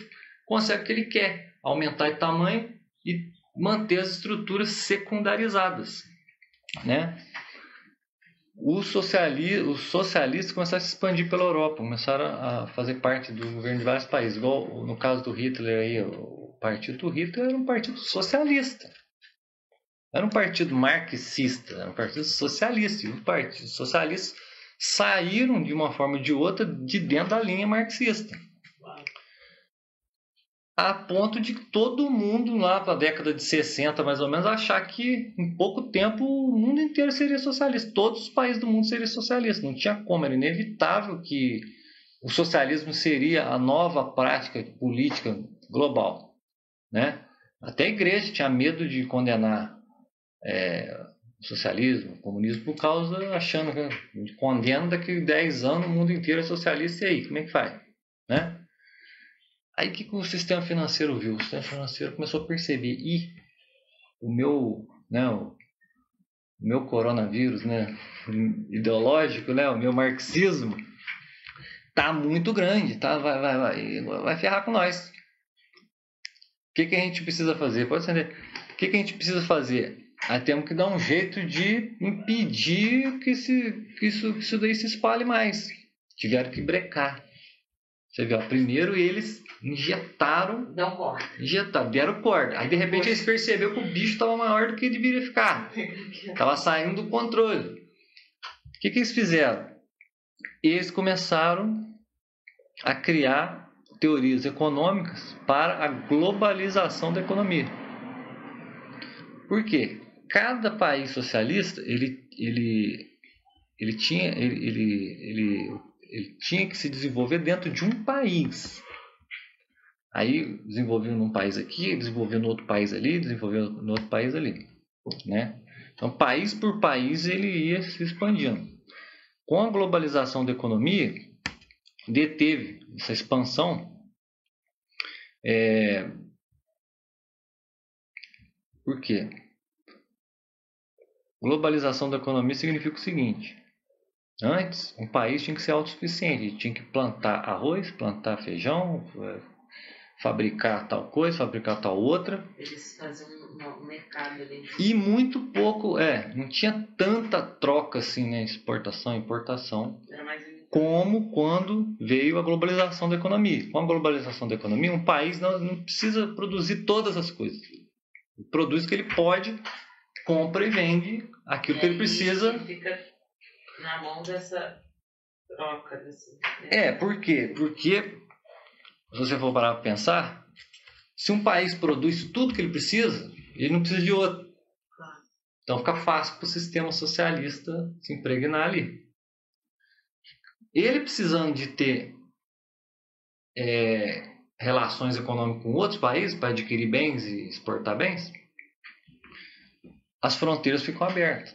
consegue o que ele quer, aumentar de tamanho e manter as estruturas secundarizadas, né? Os socialistas começaram a se expandir pela Europa, começaram a fazer parte do governo de vários países, igual no caso do Hitler aí, o partido do Hitler era um partido socialista, era um partido marxista, era um partido socialista, e os partidos socialistas saíram de uma forma ou de outra de dentro da linha marxista. A ponto de todo mundo lá para a década de 60, mais ou menos, achar que em pouco tempo o mundo inteiro seria socialista. Todos os países do mundo seriam socialistas. Não tinha como, era inevitável que o socialismo seria a nova prática política global, né? Até a igreja tinha medo de condenar o socialismo, o comunismo, por causa, achando que condena daqui a 10 anos o mundo inteiro é socialista, e aí, como é que faz? Né? Aí o que o sistema financeiro viu? O sistema financeiro começou a perceber, o meu coronavírus, né, ideológico, né, o meu marxismo, tá muito grande, tá? Vai ferrar com nós. O que a gente precisa fazer? Pode entender. O que a gente precisa fazer? Aí temos que dar um jeito de impedir que isso daí se espalhe mais. Tiveram que brecar. Você viu, primeiro eles injetaram, deram corda. Aí de repente eles perceberam que o bicho estava maior do que deveria ficar. Estava saindo do controle. O que eles fizeram? Eles começaram a criar teorias econômicas para a globalização da economia. Por quê? Cada país socialista ele tinha que se desenvolver dentro de um país. Aí desenvolveu num país aqui, desenvolveu no outro país ali, desenvolveu no outro país ali, né? Então, país por país ele ia se expandindo. Com a globalização da economia, deteve essa expansão. Por quê? Globalização da economia significa o seguinte: antes, um país tinha que ser autossuficiente, tinha que plantar arroz, plantar feijão, fabricar tal coisa, fabricar tal outra. Eles faziam um mercado ali. E muito pouco, não tinha tanta troca assim, né? Exportação, importação. Era mais como quando veio a globalização da economia. Com a globalização da economia, um país não precisa produzir todas as coisas. Ele produz o que ele pode, compra e vende aquilo que ele precisa. Fica na mão dessa troca. Por quê? Porque, se você for parar para pensar, se um país produz tudo que ele precisa, ele não precisa de outro. Claro. Então fica fácil para o sistema socialista se impregnar ali. Ele precisando de ter relações econômicas com outros países para adquirir bens e exportar bens, as fronteiras ficam abertas.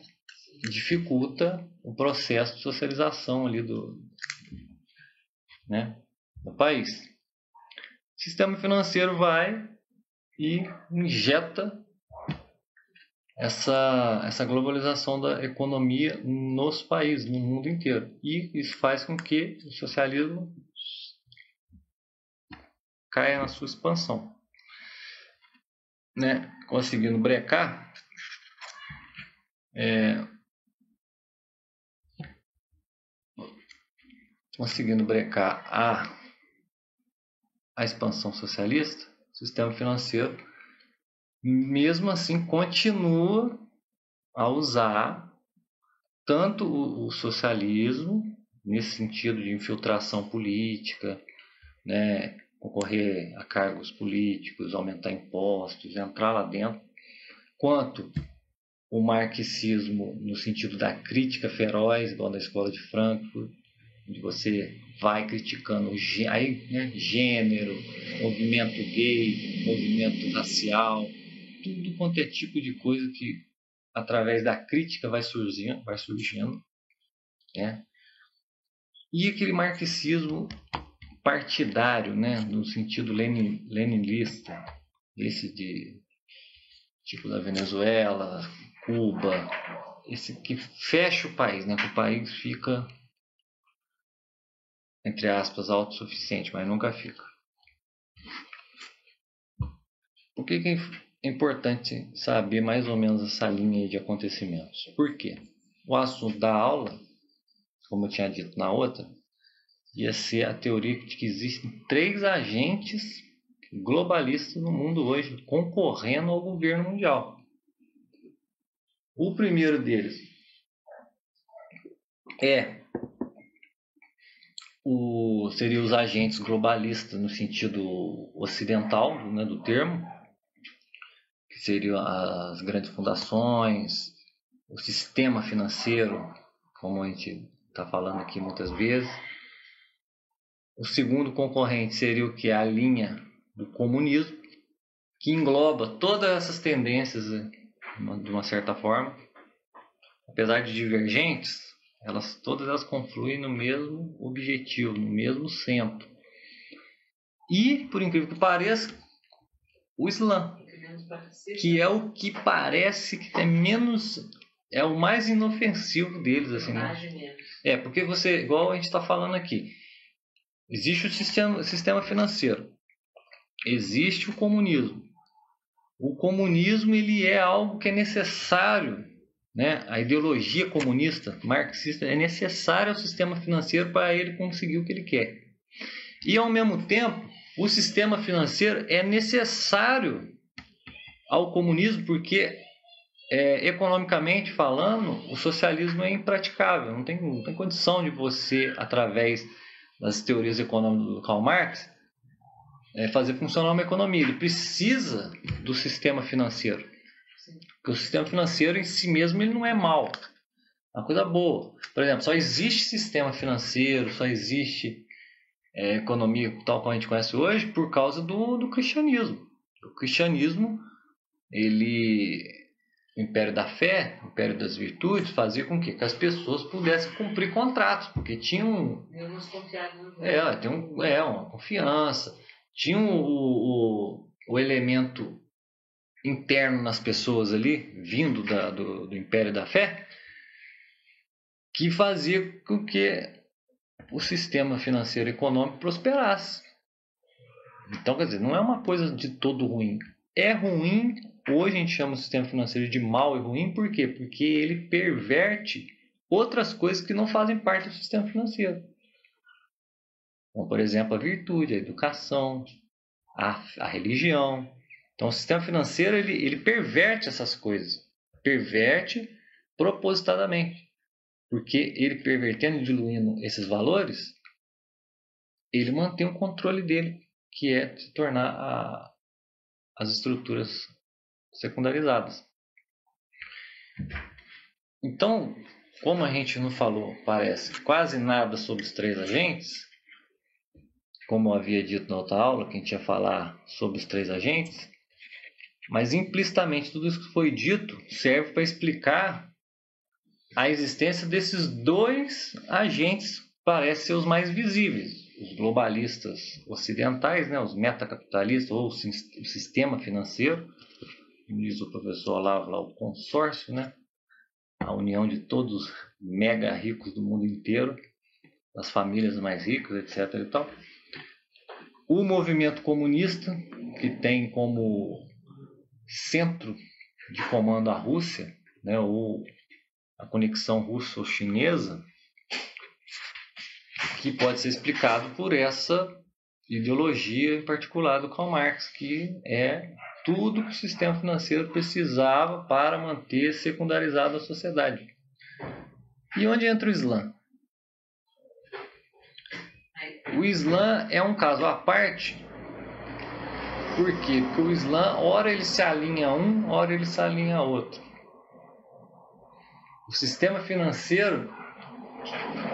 Dificulta o processo de socialização ali do país. O sistema financeiro vai e injeta essa globalização da economia nos países, no mundo inteiro. E isso faz com que o socialismo caia na sua expansão. Conseguindo brecar, a expansão socialista, o sistema financeiro, mesmo assim, continua a usar tanto o socialismo, nesse sentido de infiltração política, concorrer a cargos políticos, aumentar impostos, entrar lá dentro, quanto o marxismo no sentido da crítica feroz, igual da escola de Frankfurt, onde você vai criticando gênero, movimento gay, movimento racial, tudo quanto é tipo de coisa que através da crítica vai surgindo, E aquele marxismo partidário, no sentido leninista, esse de tipo da Venezuela, Cuba, esse que fecha o país, que o país fica, entre aspas, autossuficiente, mas nunca fica. Por que é importante saber mais ou menos essa linha de acontecimentos? Por quê? O assunto da aula, como eu tinha dito na outra, ia ser a teoria de que existem 3 agentes globalistas no mundo hoje, concorrendo ao governo mundial. O primeiro deles seria os agentes globalistas no sentido ocidental, do termo, que seriam as grandes fundações, o sistema financeiro, como a gente está falando aqui muitas vezes. O segundo concorrente seria o que? A linha do comunismo, que engloba todas essas tendências de uma certa forma. Apesar de divergentes, todas elas confluem no mesmo objetivo, no mesmo centro. E, por incrível que pareça, o Islã, que é o que parece que é o mais inofensivo deles, assim, porque você, igual a gente está falando aqui, existe o sistema financeiro, existe o comunismo. O comunismo ele é algo que é necessário, a ideologia comunista, marxista, é necessária ao sistema financeiro para ele conseguir o que ele quer. E, ao mesmo tempo, o sistema financeiro é necessário ao comunismo porque, economicamente falando, o socialismo é impraticável. Não tem condição de você, através das teorias econômicas do Karl Marx, fazer funcionar uma economia. Ele precisa do sistema financeiro. Porque o sistema financeiro em si mesmo ele não é mau. É uma coisa boa. Por exemplo, só existe sistema financeiro, só existe economia tal como a gente conhece hoje por causa do cristianismo. O cristianismo, o império da fé, o império das virtudes, fazia com que as pessoas pudessem cumprir contratos, porque tinham uma confiança, tinha o elemento interno nas pessoas ali, vindo do império da fé, que fazia com que o sistema financeiro e econômico prosperasse. Então, quer dizer, não é uma coisa de todo ruim. É ruim, hoje a gente chama o sistema financeiro de mau e ruim, por quê? Porque ele perverte outras coisas que não fazem parte do sistema financeiro. Como, por exemplo, a virtude, a educação, a religião. Então, o sistema financeiro ele perverte essas coisas. Perverte propositadamente. Porque ele pervertendo e diluindo esses valores, ele mantém o controle dele, que é se tornar as estruturas secundarizadas. Então, como a gente não falou, parece, quase nada sobre os três agentes, como eu havia dito na outra aula, que a gente ia falar sobre os três agentes, mas implicitamente tudo isso que foi dito serve para explicar a existência desses dois agentes que parecem ser os mais visíveis. Os globalistas ocidentais, né, os metacapitalistas ou o sistema financeiro, como diz o professor Olavo lá, o consórcio, né, a união de todos os mega ricos do mundo inteiro, das famílias mais ricas, etc. e tal. O movimento comunista, que tem como centro de comando a Rússia, né, ou a conexão russo-chinesa, que pode ser explicado por essa ideologia em particular do Karl Marx, que é tudo que o sistema financeiro precisava para manter secundarizado a sociedade. E onde entra o Islã? O Islã é um caso à parte. Por quê? Porque o Islã, ora ele se alinha a um, ora ele se alinha a outro. O sistema financeiro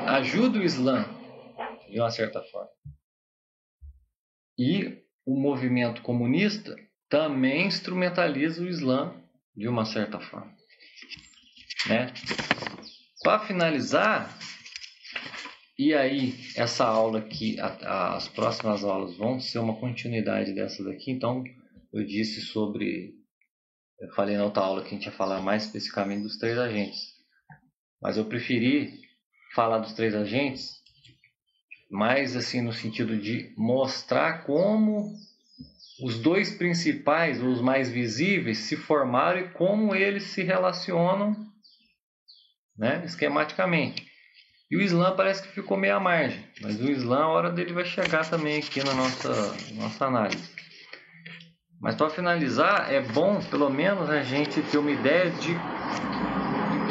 ajuda o Islã, de uma certa forma. E o movimento comunista também instrumentaliza o Islã, de uma certa forma. Né? Para finalizar, e aí essa aula aqui, as próximas aulas vão ser uma continuidade dessa daqui, então eu falei na outra aula que a gente ia falar mais especificamente dos três agentes. Mas eu preferi falar dos três agentes mais assim no sentido de mostrar como os dois principais, os mais visíveis, se formaram e como eles se relacionam, né, esquematicamente. E o Islã parece que ficou meio à margem, mas o Islã, a hora dele vai chegar também aqui na nossa análise. Mas para finalizar, é bom pelo menos a gente ter uma ideia de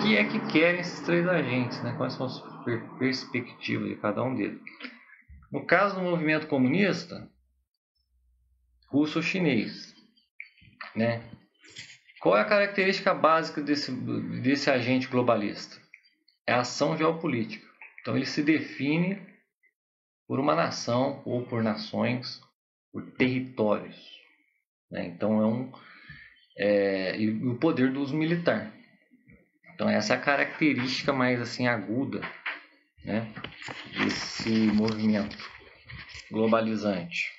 que é que querem esses três agentes, né? Quais são as perspectivas de cada um deles. No caso do movimento comunista, russo ou chinês, né? Qual é a característica básica desse agente globalista? É a ação geopolítica. Então ele se define por uma nação ou por nações, por territórios, né? Então e o poder do uso militar. Então essa é a característica mais assim aguda, né, desse movimento globalizante.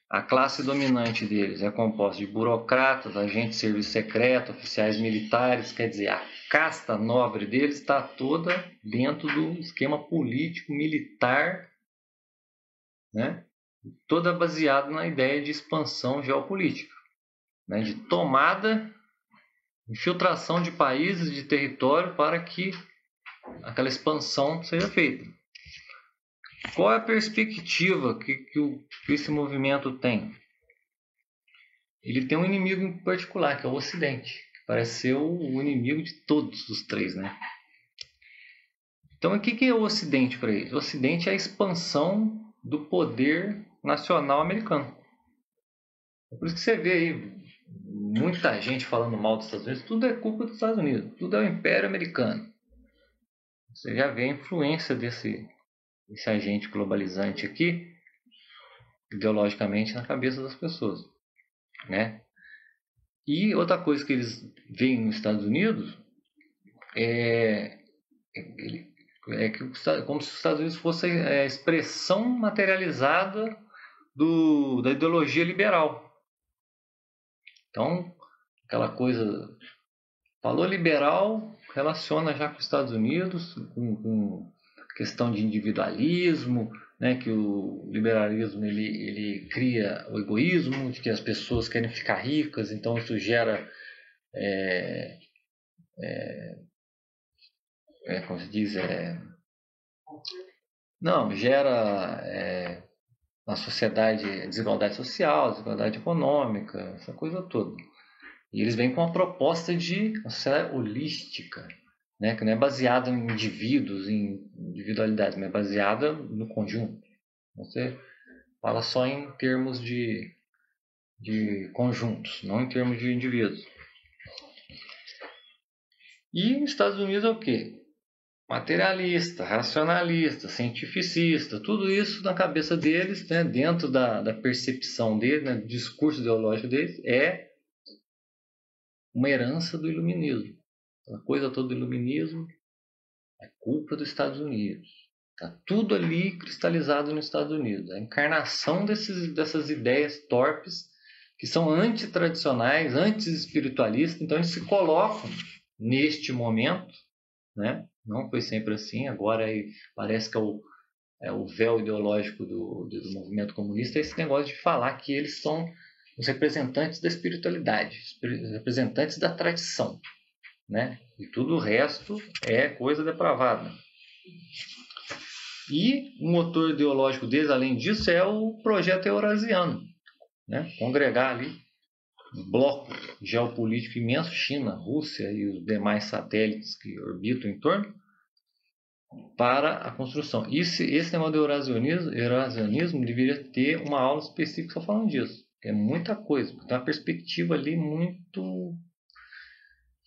A classe dominante deles é composta de burocratas, agentes de serviço secreto, oficiais militares, quer dizer, a casta nobre deles está toda dentro do esquema político militar, né, toda baseada na ideia de expansão geopolítica, né, de tomada, infiltração de países, de território para que aquela expansão seja feita. Qual é a perspectiva que esse movimento tem? Ele tem um inimigo em particular, que é o Ocidente, que parece ser o inimigo de todos os três, né? Então, o que é o Ocidente para eles? O Ocidente é a expansão do poder nacional americano. É por isso que você vê aí muita gente falando mal dos Estados Unidos. Tudo é culpa dos Estados Unidos, tudo é o Império Americano. Você já vê a influência desse agente globalizante aqui, ideologicamente, na cabeça das pessoas, né? E outra coisa que eles veem nos Estados Unidos é que como se os Estados Unidos fosse a expressão materializada da ideologia liberal. Então, aquela coisa, falou liberal, relaciona já com os Estados Unidos, com questão de individualismo, né, que o liberalismo ele cria o egoísmo, de que as pessoas querem ficar ricas, então isso gera como se diz, gera na sociedade desigualdade social, desigualdade econômica, essa coisa toda. E eles vêm com uma proposta de uma sociedade holística, né, que não é baseada em indivíduos, em individualidades, mas é baseada no conjunto. Você fala só em termos de conjuntos, não em termos de indivíduos. E nos Estados Unidos é o quê? Materialista, racionalista, cientificista, tudo isso na cabeça deles, né, dentro da percepção deles, né, do discurso ideológico deles, é uma herança do iluminismo. A coisa toda do iluminismo é culpa dos Estados Unidos. Está tudo ali cristalizado nos Estados Unidos. A encarnação dessas ideias torpes que são antitradicionais, anti-espiritualistas. Então eles se colocam neste momento, né? Não foi sempre assim. Agora parece que é o véu ideológico do movimento comunista, é esse negócio de falar que eles são os representantes da espiritualidade, os representantes da tradição, né? E tudo o resto é coisa depravada. E o motor ideológico deles, além disso, é o projeto eurasiano, né? Congregar ali um bloco geopolítico imenso, China, Rússia e os demais satélites que orbitam em torno, para a construção. Esse negócio do eurasianismo deveria ter uma aula específica só falando disso. É muita coisa, tem uma perspectiva ali muito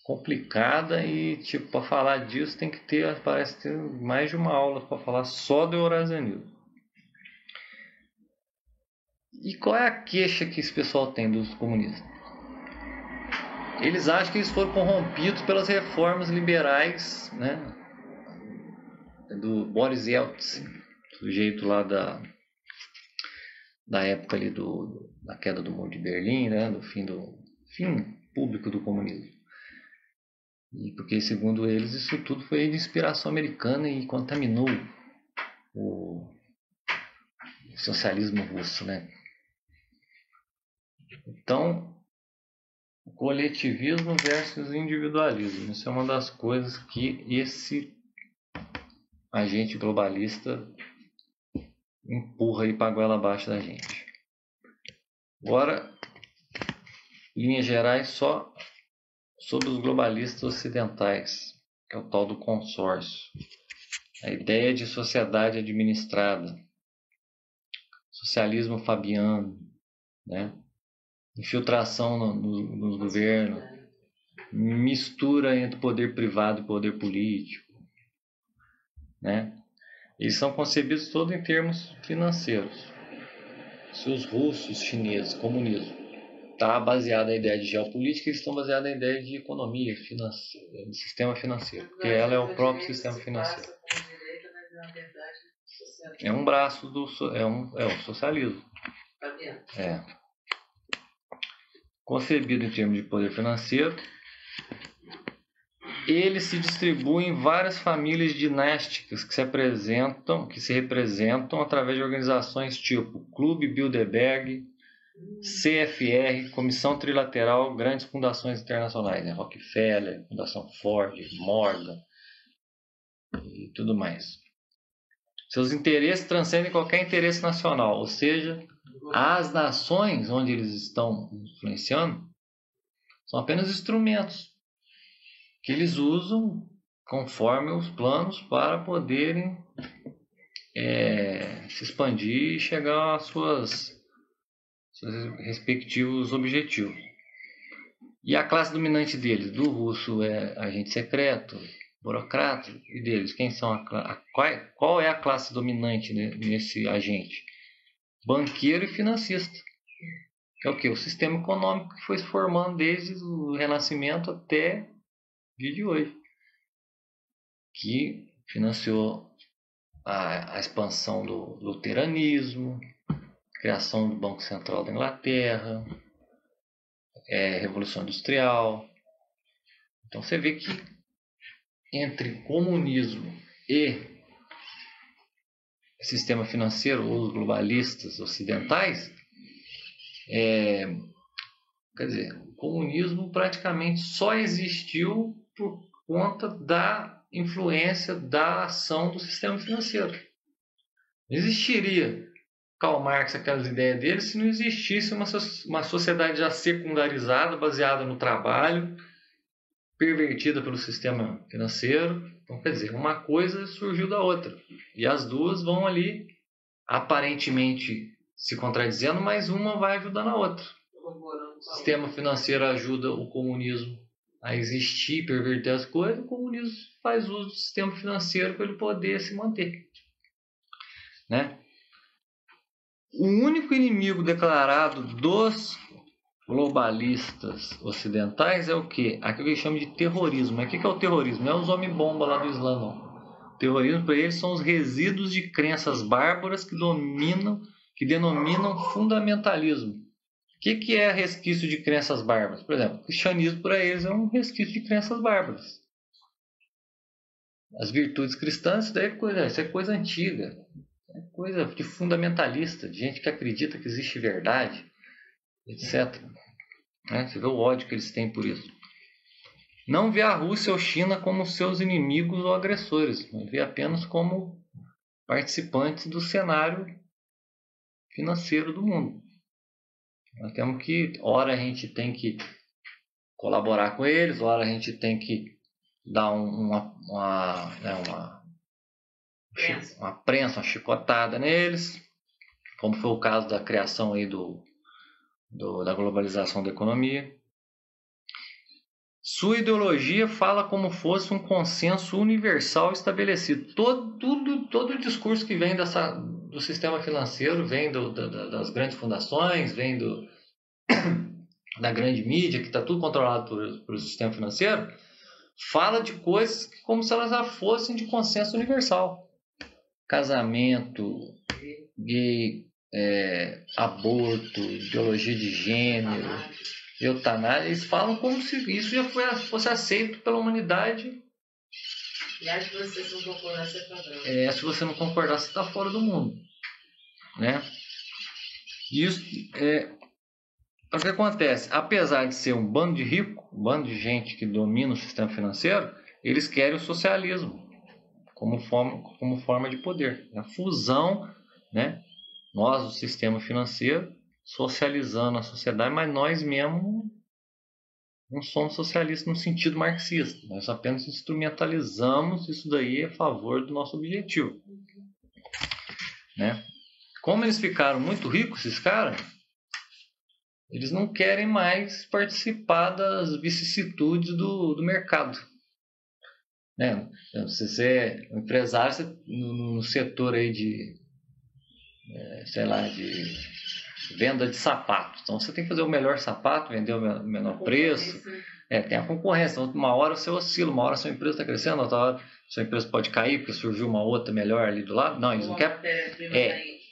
complicada e, tipo, para falar disso tem que parece ter mais de uma aula para falar só do eurasianismo. E qual é a queixa que esse pessoal tem dos comunistas? Eles acham que eles foram corrompidos pelas reformas liberais, né, do Boris Yeltsin, sujeito lá da época ali da queda do Muro de Berlim, né, do fim público do comunismo. E porque, segundo eles, isso tudo foi de inspiração americana e contaminou o socialismo russo, né? Então, o coletivismo versus individualismo. Isso é uma das coisas que esse agente globalista empurra aí para a goela abaixo da gente. Agora, em linhas gerais, só sobre os globalistas ocidentais, que é o tal do consórcio. A ideia de sociedade administrada, socialismo fabiano, né? Infiltração nos governos, mistura entre poder privado e poder político, né? Eles são concebidos todos em termos financeiros. Se os russos, chineses, comunismo, está baseado na ideia de geopolítica, eles estão baseados na ideia de economia, de sistema financeiro, porque ela é o próprio sistema financeiro. É um braço do socialismo. Concebido em termos de poder financeiro, ele se distribui em várias famílias dinásticas que se representam através de organizações tipo Clube Bilderberg, CFR, Comissão Trilateral, grandes fundações internacionais, né? Rockefeller, Fundação Ford, Morgan e tudo mais. Seus interesses transcendem qualquer interesse nacional, ou seja, as nações onde eles estão influenciando são apenas instrumentos que eles usam conforme os planos para poderem se expandir e chegar aos seus respectivos objetivos. E a classe dominante deles, do russo é agente secreto, burocrata, e deles, quem são qual é a classe dominante nesse agente? Banqueiro e financista. É o que? O sistema econômico que foi se formando desde o Renascimento até o dia de hoje, que financiou a expansão do luteranismo, criação do Banco Central da Inglaterra, Revolução Industrial. Então você vê que entre comunismo e sistema financeiro, ou os globalistas ocidentais, quer dizer, o comunismo praticamente só existiu por conta da influência da ação do sistema financeiro. Não existiria Karl Marx, aquelas ideias dele, se não existisse uma sociedade já secundarizada, baseada no trabalho, pervertida pelo sistema financeiro. Então, quer dizer, uma coisa surgiu da outra. E as duas vão ali, aparentemente, se contradizendo, mas uma vai ajudando a outra. O sistema financeiro ajuda o comunismo a existir, perverter as coisas. O comunismo faz uso do sistema financeiro para ele poder se manter. Né? O único inimigo declarado dos globalistas ocidentais é o quê? Aquilo que eles chamam de terrorismo. Mas o que é o terrorismo? Não é os homem-bomba lá do Islã, não. O terrorismo para eles são os resíduos de crenças bárbaras que denominam fundamentalismo. O que é resquício de crenças bárbaras? Por exemplo, o cristianismo para eles é um resquício de crenças bárbaras. As virtudes cristãs, isso é coisa antiga. É coisa de fundamentalista, de gente que acredita que existe verdade, etc. Você vê o ódio que eles têm por isso. Não vê a Rússia ou China como seus inimigos ou agressores, mas vê apenas como participantes do cenário financeiro do mundo. Nós temos que, ora a gente tem que colaborar com eles, ora a gente tem que dar uma prensa, uma chicotada neles, como foi o caso da criação aí da globalização da economia. Sua ideologia fala como fosse um consenso universal estabelecido. Todo o discurso que vem do sistema financeiro vem das grandes fundações, vem da grande mídia, que está tudo controlado pelo sistema financeiro, fala de coisas como se elas já fossem de consenso universal. Casamento, gay, aborto, ideologia de gênero, eutanásia. Eles falam como se isso já fosse aceito pela humanidade. E aí, se você não concordar, você está dando. Se você não concordar, você está fora do mundo. Né? Isso o que acontece? Apesar de ser um bando de rico, um bando de gente que domina o sistema financeiro, eles querem o socialismo como forma de poder. A fusão, né? Nós, o sistema financeiro, socializando a sociedade, mas nós mesmos não somos socialistas no sentido marxista. Nós apenas instrumentalizamos isso daí a favor do nosso objetivo. Né? Como eles ficaram muito ricos, esses caras, eles não querem mais participar das vicissitudes do mercado. Né? Se você é um empresário, no setor aí de venda de sapatos. Então você tem que fazer o melhor sapato, vender o menor preço. Tem a concorrência. Então, uma hora você oscila, uma hora a sua empresa está crescendo, outra hora a sua empresa pode cair porque surgiu uma outra melhor ali do lado. Não, eles não querem.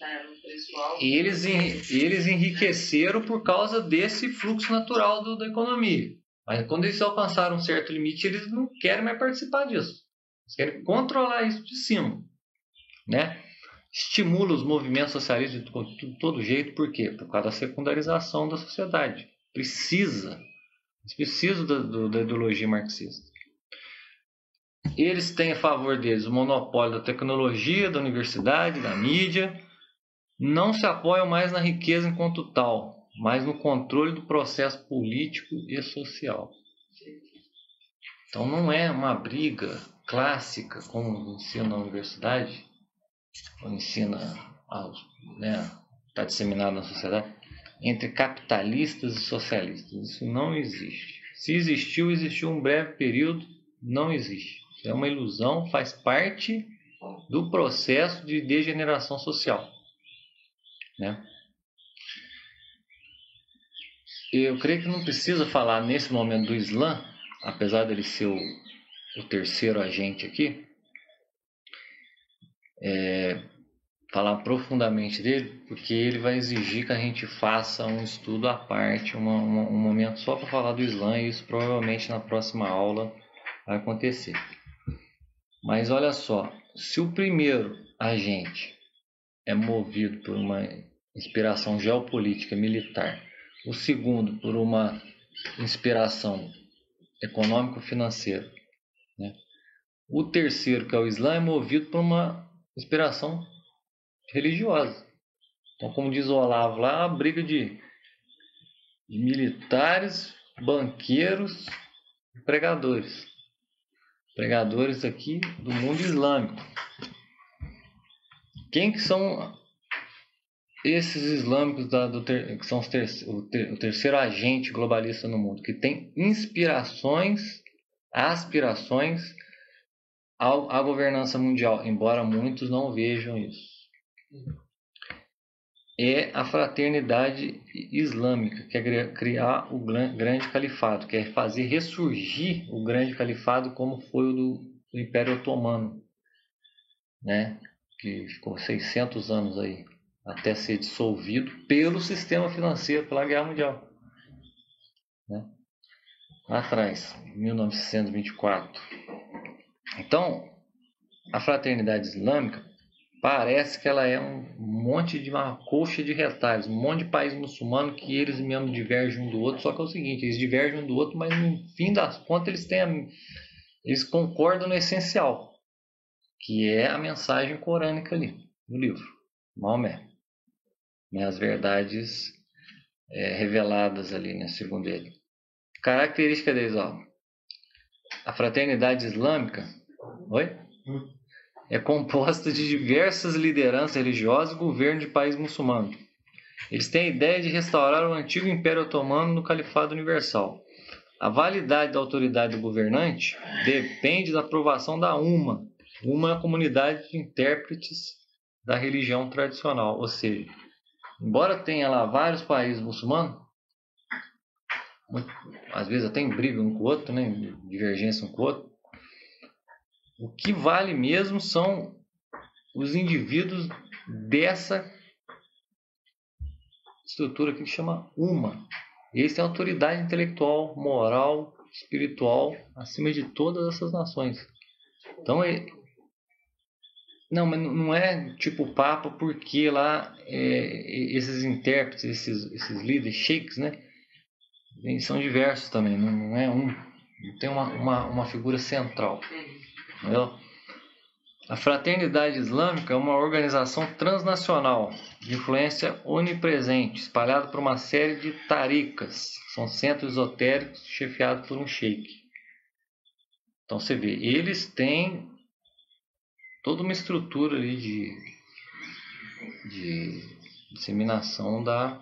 Eles enriqueceram por causa desse fluxo natural da economia. Mas quando eles alcançaram um certo limite, eles não querem mais participar disso. Eles querem controlar isso de cima. Né? Estimula os movimentos socialistas de todo jeito. Por quê? Por causa da secundarização da sociedade. Eles precisam da ideologia marxista. Eles têm a favor deles o monopólio da tecnologia, da universidade, da mídia. Não se apoiam mais na riqueza enquanto tal, mas no controle do processo político e social. Então não é uma briga clássica, como ensina na universidade, ou ensina, está disseminado na sociedade, entre capitalistas e socialistas. Isso não existe. Se existiu, existiu um breve período, não existe. Isso é uma ilusão, faz parte do processo de degeneração social. Né? Eu creio que não precisa falar nesse momento do Islã, apesar dele ser o terceiro agente aqui, falar profundamente dele, porque ele vai exigir que a gente faça um estudo à parte, um momento só para falar do Islã, e isso provavelmente na próxima aula vai acontecer. Mas olha só, se o primeiro agente é movido por uma inspiração geopolítica militar, o segundo por uma inspiração econômico-financeira, né? O terceiro, que é o Islã, é movido por uma inspiração religiosa. Então, como diz o Olavo lá, é uma briga de militares, banqueiros e pregadores. Pregadores aqui do mundo islâmico. Quem que são esses islâmicos que são o terceiro agente globalista no mundo, que tem aspirações à governança mundial, embora muitos não vejam isso? É a fraternidade islâmica, que é criar o grande califado, que é fazer ressurgir o grande califado como foi o do Império Otomano, né? Que ficou 600 anos aí, até ser dissolvido pelo sistema financeiro, pela Guerra Mundial. Né? Lá atrás, 1924. Então, a fraternidade islâmica parece que ela é uma colcha de retalhos, um monte de país muçulmano que eles mesmos divergem um do outro, só que é o seguinte, eles divergem um do outro, mas no fim das contas eles concordam no essencial, que é a mensagem corânica ali, no livro, Maomé. As verdades reveladas ali, né, segundo ele. Característica deles, ó. A fraternidade islâmica é composta de diversas lideranças religiosas e governo de países muçulmanos. Eles têm a ideia de restaurar o antigo Império Otomano no Califado Universal. A validade da autoridade do governante depende da aprovação da UMA. UMA é a comunidade de intérpretes da religião tradicional, ou seja, embora tenha lá vários países muçulmanos, às vezes até em briga um com o outro, né, divergência um com o outro, o que vale mesmo são os indivíduos dessa estrutura aqui que chama UMA. Eles têm autoridade intelectual, moral, espiritual, acima de todas essas nações. Então, mas não é tipo o Papa, porque lá esses intérpretes, esses líderes, sheiks, né? Eles são diversos também, não é não tem uma figura central. Entendeu? A Fraternidade Islâmica é uma organização transnacional de influência onipresente, espalhada por uma série de taricas, são centros esotéricos chefiados por um sheik. Então você vê, eles têm toda uma estrutura ali de disseminação da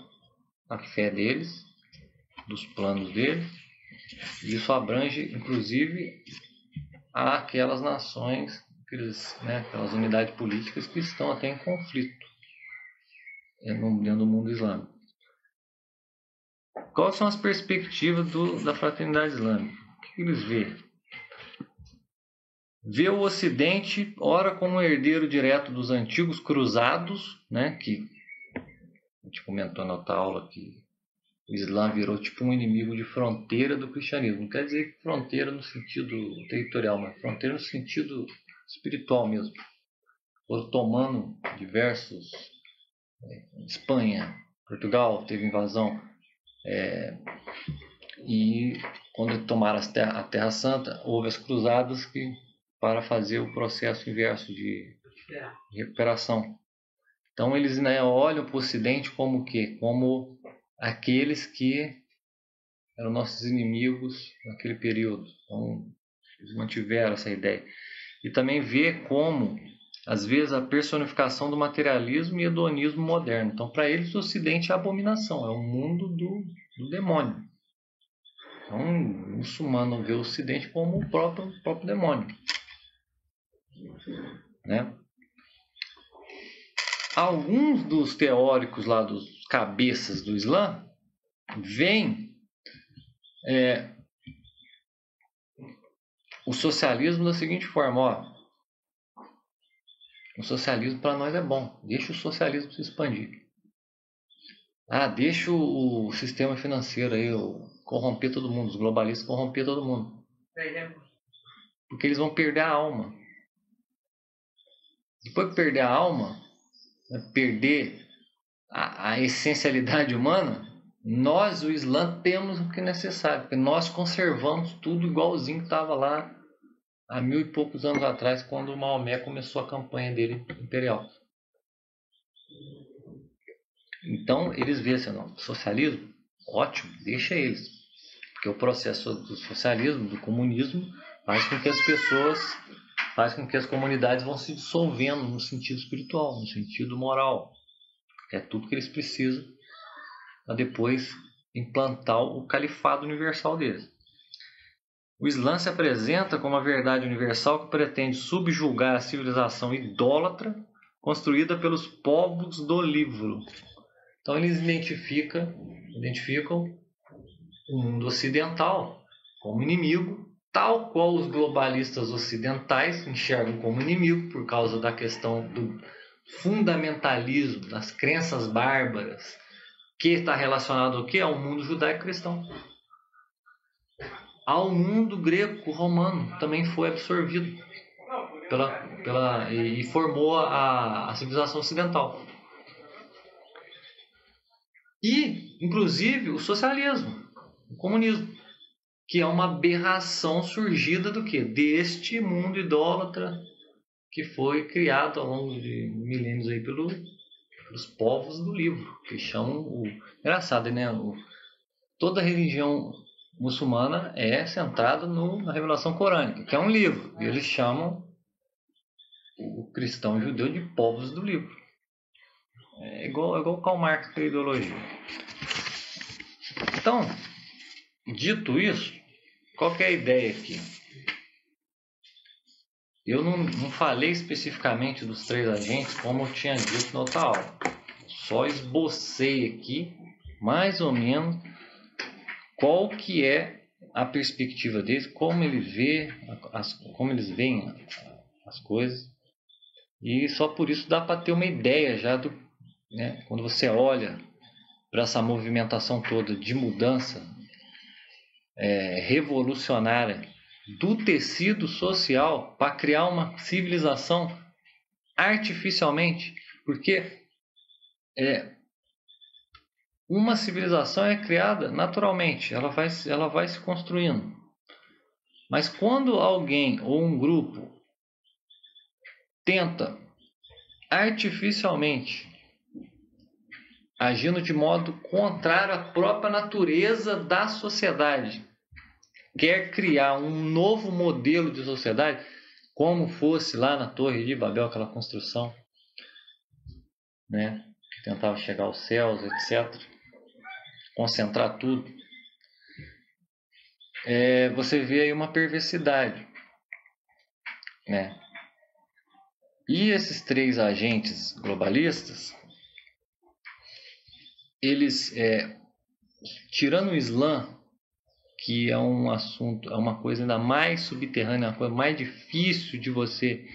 fé deles, dos planos deles, e isso abrange inclusive aquelas nações, aquelas unidades políticas que estão até em conflito dentro do mundo islâmico. Quais são as perspectivas da fraternidade islâmica? O que eles veem? Vê o Ocidente, ora como herdeiro direto dos antigos cruzados, né, que a gente comentou na outra aula que o Islã virou tipo um inimigo de fronteira do cristianismo. Não quer dizer que fronteira no sentido territorial, mas fronteira no sentido espiritual mesmo. Foram tomando diversos... Espanha, Portugal teve invasão. E quando tomaram a Terra Santa, houve as cruzadas que para fazer o processo inverso de recuperação. Então eles, né, olham para o Ocidente como o quê? Como aqueles que eram nossos inimigos naquele período. Então eles mantiveram essa ideia. E também vê como, às vezes, a personificação do materialismo e hedonismo moderno. Então, para eles, o Ocidente é abominação, é o mundo do demônio. Então, o muçulmano vê o Ocidente como o próprio demônio. Né? Alguns dos teóricos lá, dos cabeças do Islã, veem o socialismo da seguinte forma: ó, o socialismo para nós é bom, deixa o socialismo se expandir. Deixa o sistema financeiro aí corromper todo mundo, os globalistas corromper todo mundo. Porque eles vão perder a alma. Depois que perder a alma, perder a essencialidade humana, nós, o Islã, temos o que é necessário, porque nós conservamos tudo igualzinho que estava lá há 1000 e poucos anos atrás, quando o Maomé começou a campanha dele imperial. Então, eles veem assim, não, socialismo, ótimo, deixa eles. Porque o processo do socialismo, do comunismo, faz com que as pessoas, faz com que as comunidades vão se dissolvendo no sentido espiritual, no sentido moral. É tudo que eles precisam para depois implantar o califado universal deles. O Islã se apresenta como a verdade universal que pretende subjugar a civilização idólatra construída pelos povos do livro. Então eles identificam o mundo ocidental como inimigo, tal qual os globalistas ocidentais enxergam como inimigo por causa da questão do fundamentalismo, das crenças bárbaras, que está relacionado ao quê? Ao mundo judaico-cristão. Ao mundo greco-romano também foi absorvido e formou a civilização ocidental. E, inclusive, o socialismo, o comunismo, que é uma aberração surgida do quê? Deste mundo idólatra que foi criado ao longo de milênios aí pelos povos do livro, que chamam engraçado, né? Toda religião muçulmana é centrada na revelação corânica, que é um livro. E eles chamam o cristão e o judeu de povos do livro. É igual Karl Marx com a ideologia. Então, dito isso, qual que é a ideia aqui? Eu não falei especificamente dos 3 agentes, como eu tinha dito na outra aula. Só esbocei aqui, mais ou menos, qual que é a perspectiva deles, como eles veem as coisas. E só por isso dá para ter uma ideia já né, quando você olha para essa movimentação toda de mudança revolucionária do tecido social para criar uma civilização artificialmente, porque uma civilização é criada naturalmente, ela vai se construindo. Mas quando alguém ou um grupo tenta artificialmente, agindo de modo contrário à própria natureza da sociedade, quer criar um novo modelo de sociedade, como fosse lá na Torre de Babel, aquela construção, né, que tentava chegar aos céus, etc., concentrar tudo, você vê aí uma perversidade, né? E esses 3 agentes globalistas, eles, tirando o Islã, que é um assunto, é uma coisa ainda mais subterrânea, uma coisa mais difícil de você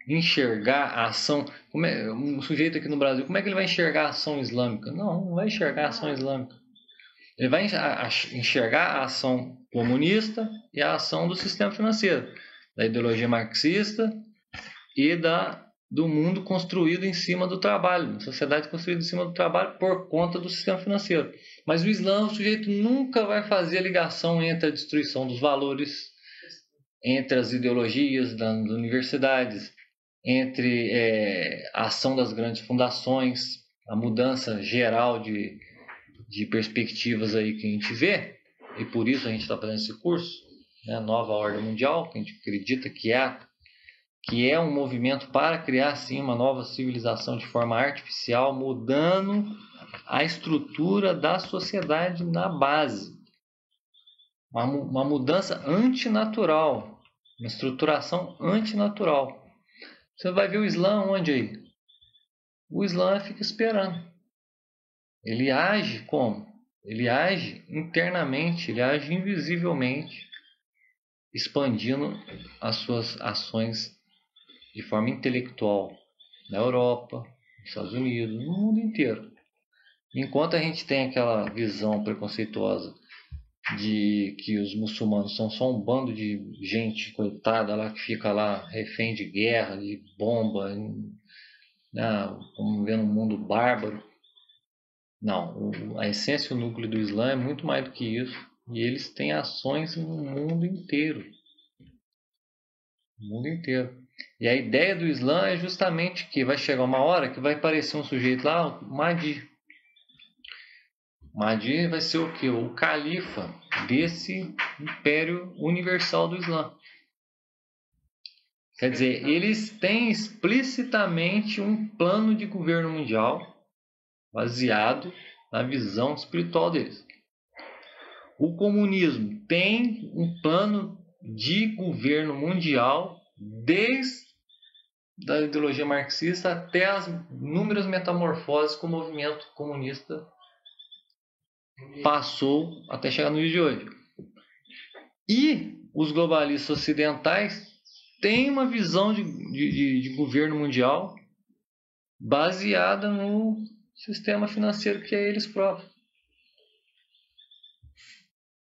enxergar a ação. Um sujeito aqui no Brasil, como é que ele vai enxergar a ação islâmica? Não vai enxergar a ação islâmica. Ele vai enxergar a ação comunista e a ação do sistema financeiro, da ideologia marxista e do mundo construído em cima do trabalho, sociedade construída em cima do trabalho por conta do sistema financeiro. Mas o Islã, o sujeito nunca vai fazer a ligação entre a destruição dos valores entre as ideologias das universidades, entre a ação das grandes fundações, a mudança geral de perspectivas aí que a gente vê, e por isso a gente está fazendo esse curso, né, Nova Ordem Mundial, que a gente acredita que é um movimento para criar, sim, uma nova civilização de forma artificial, mudando a estrutura da sociedade na base. Uma mudança antinatural, uma estruturação antinatural. Você vai ver o Islã onde aí? O Islã fica esperando. Ele age como? Ele age internamente, ele age invisivelmente, expandindo as suas ações de forma intelectual na Europa, nos Estados Unidos, no mundo inteiro. Enquanto a gente tem aquela visão preconceituosa de que os muçulmanos são só um bando de gente coitada lá que fica lá refém de guerra, de bomba, né, como vendo um mundo bárbaro. Não, a essência e o núcleo do Islã é muito mais do que isso, e eles têm ações no mundo inteiro. No mundo inteiro. E a ideia do Islã é justamente que vai chegar uma hora que vai aparecer um sujeito lá, o Mahdi. O Mahdi vai ser o quê? O califa desse império universal do Islã. Quer dizer, eles têm explicitamente um plano de governo mundial baseado na visão espiritual deles. O comunismo tem um plano de governo mundial desde a ideologia marxista até as inúmeras metamorfoses que o movimento comunista passou até chegar no dia de hoje. E os globalistas ocidentais têm uma visão de governo mundial baseada no sistema financeiro que é eles próprios.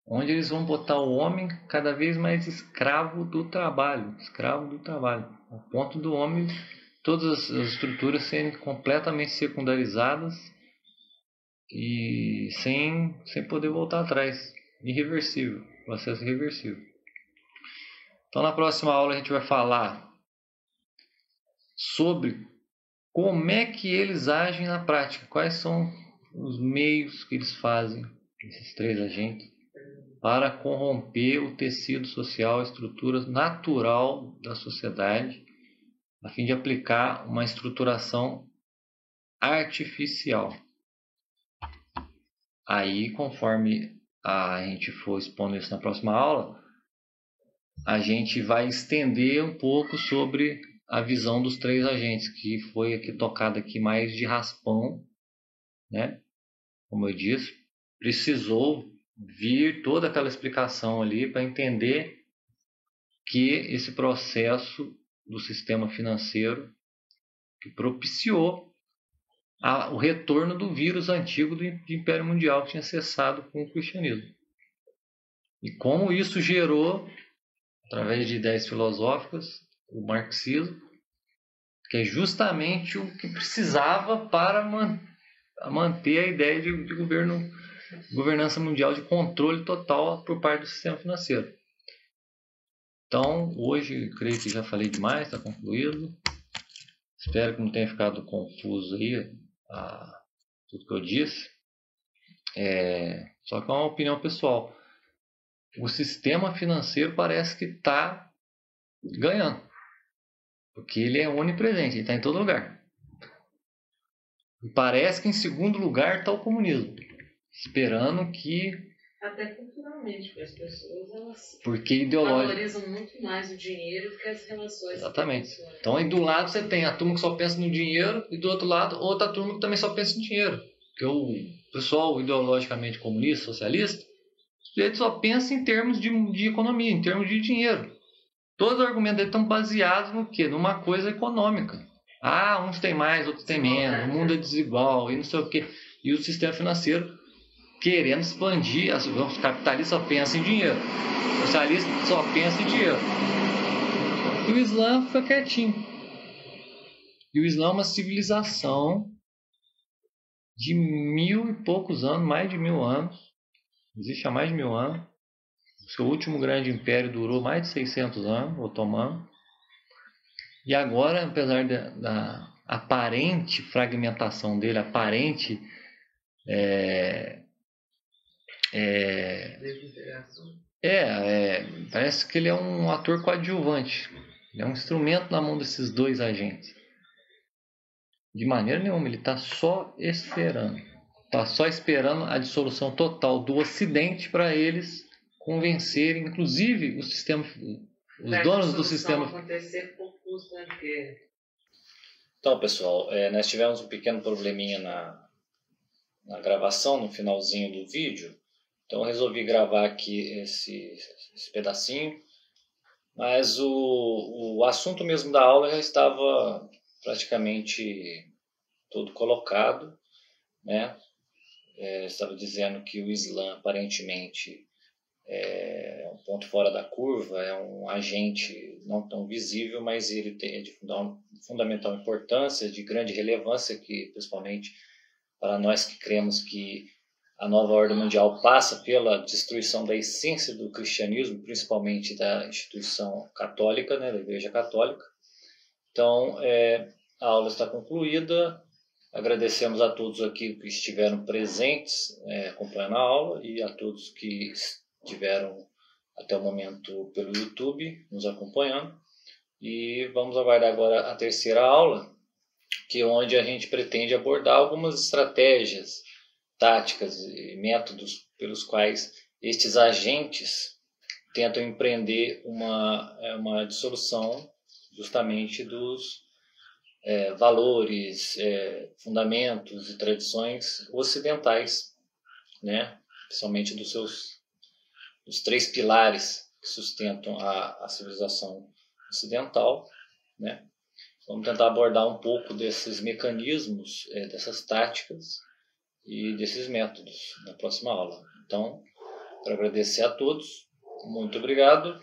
Onde eles vão botar o homem cada vez mais escravo do trabalho. Escravo do trabalho. Ao ponto do homem, todas as estruturas serem completamente secundarizadas e sem poder voltar atrás. Irreversível. Processo irreversível. Então na próxima aula a gente vai falar sobre como é que eles agem na prática. Quais são os meios que eles fazem, esses três agentes, para corromper o tecido social, a estrutura natural da sociedade, a fim de aplicar uma estruturação artificial. Aí, conforme a gente for expondo isso na próxima aula, a gente vai estender um pouco sobre a visão dos três agentes, que foi aqui tocada aqui mais de raspão, né? Como eu disse, precisou vir toda aquela explicação ali para entender que esse processo do sistema financeiro que propiciou o retorno do vírus antigo do Império Mundial que tinha cessado com o cristianismo. E como isso gerou, através de ideias filosóficas, o marxismo, que é justamente o que precisava para manter a ideia de governança mundial, de controle total por parte do sistema financeiro. Então, hoje, creio que já falei demais, está concluído. Espero que não tenha ficado confuso aí tudo que eu disse. Só que é uma opinião pessoal. O sistema financeiro parece que está ganhando. Porque ele é onipresente, ele está em todo lugar. E parece que em segundo lugar está o comunismo. Esperando que... Até culturalmente, porque as pessoas valorizam muito mais o dinheiro do que as relações. Exatamente. Então aí do lado você tem a turma que só pensa no dinheiro e do outro lado outra turma que também só pensa no dinheiro. Porque o pessoal ideologicamente comunista, socialista, ele só pensa em termos de economia, em termos de dinheiro. Todos os argumentos dele estão baseados no quê? Numa coisa econômica. Uns têm mais, outros têm menos, o mundo é desigual e não sei o quê. E o sistema financeiro querendo expandir, os capitalistas só pensam em dinheiro, os socialistas só pensam em dinheiro. E o Islã fica quietinho. E o Islã é uma civilização de 1000 e poucos anos, mais de 1000 anos, existe há mais de 1000 anos, Seu último grande império durou mais de 600 anos, otomano. E agora, apesar da aparente fragmentação dele, aparente parece que ele é um ator coadjuvante. Ele é um instrumento na mão desses dois agentes. De maneira nenhuma, ele está só esperando. Está só esperando a dissolução total do Ocidente para eles convencerem, inclusive, os donos do sistema. Acontecer por custo, né? Porque... Então, pessoal, nós tivemos um pequeno probleminha na gravação, no finalzinho do vídeo. Então, eu resolvi gravar aqui esse pedacinho. Mas o assunto mesmo da aula já estava praticamente todo colocado, né? Estava dizendo que o Islã aparentemente é um ponto fora da curva, é um agente não tão visível, mas ele tem de fundamental importância, de grande relevância, que principalmente para nós que cremos que a nova ordem mundial passa pela destruição da essência do cristianismo, principalmente da instituição católica, né, da Igreja Católica. Então, a aula está concluída. Agradecemos a todos aqui que estiveram presentes acompanhando a aula e a todos que estiveram até o momento pelo YouTube nos acompanhando. E vamos aguardar agora a terceira aula, que é onde a gente pretende abordar algumas estratégias, táticas e métodos pelos quais estes agentes tentam empreender uma dissolução justamente dos valores, fundamentos e tradições ocidentais, né? Principalmente dos três pilares que sustentam a civilização ocidental, né? Vamos tentar abordar um pouco desses mecanismos, dessas táticas e desses métodos na próxima aula. Então, quero agradecer a todos, muito obrigado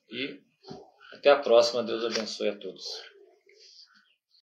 e até a próxima. Deus abençoe a todos.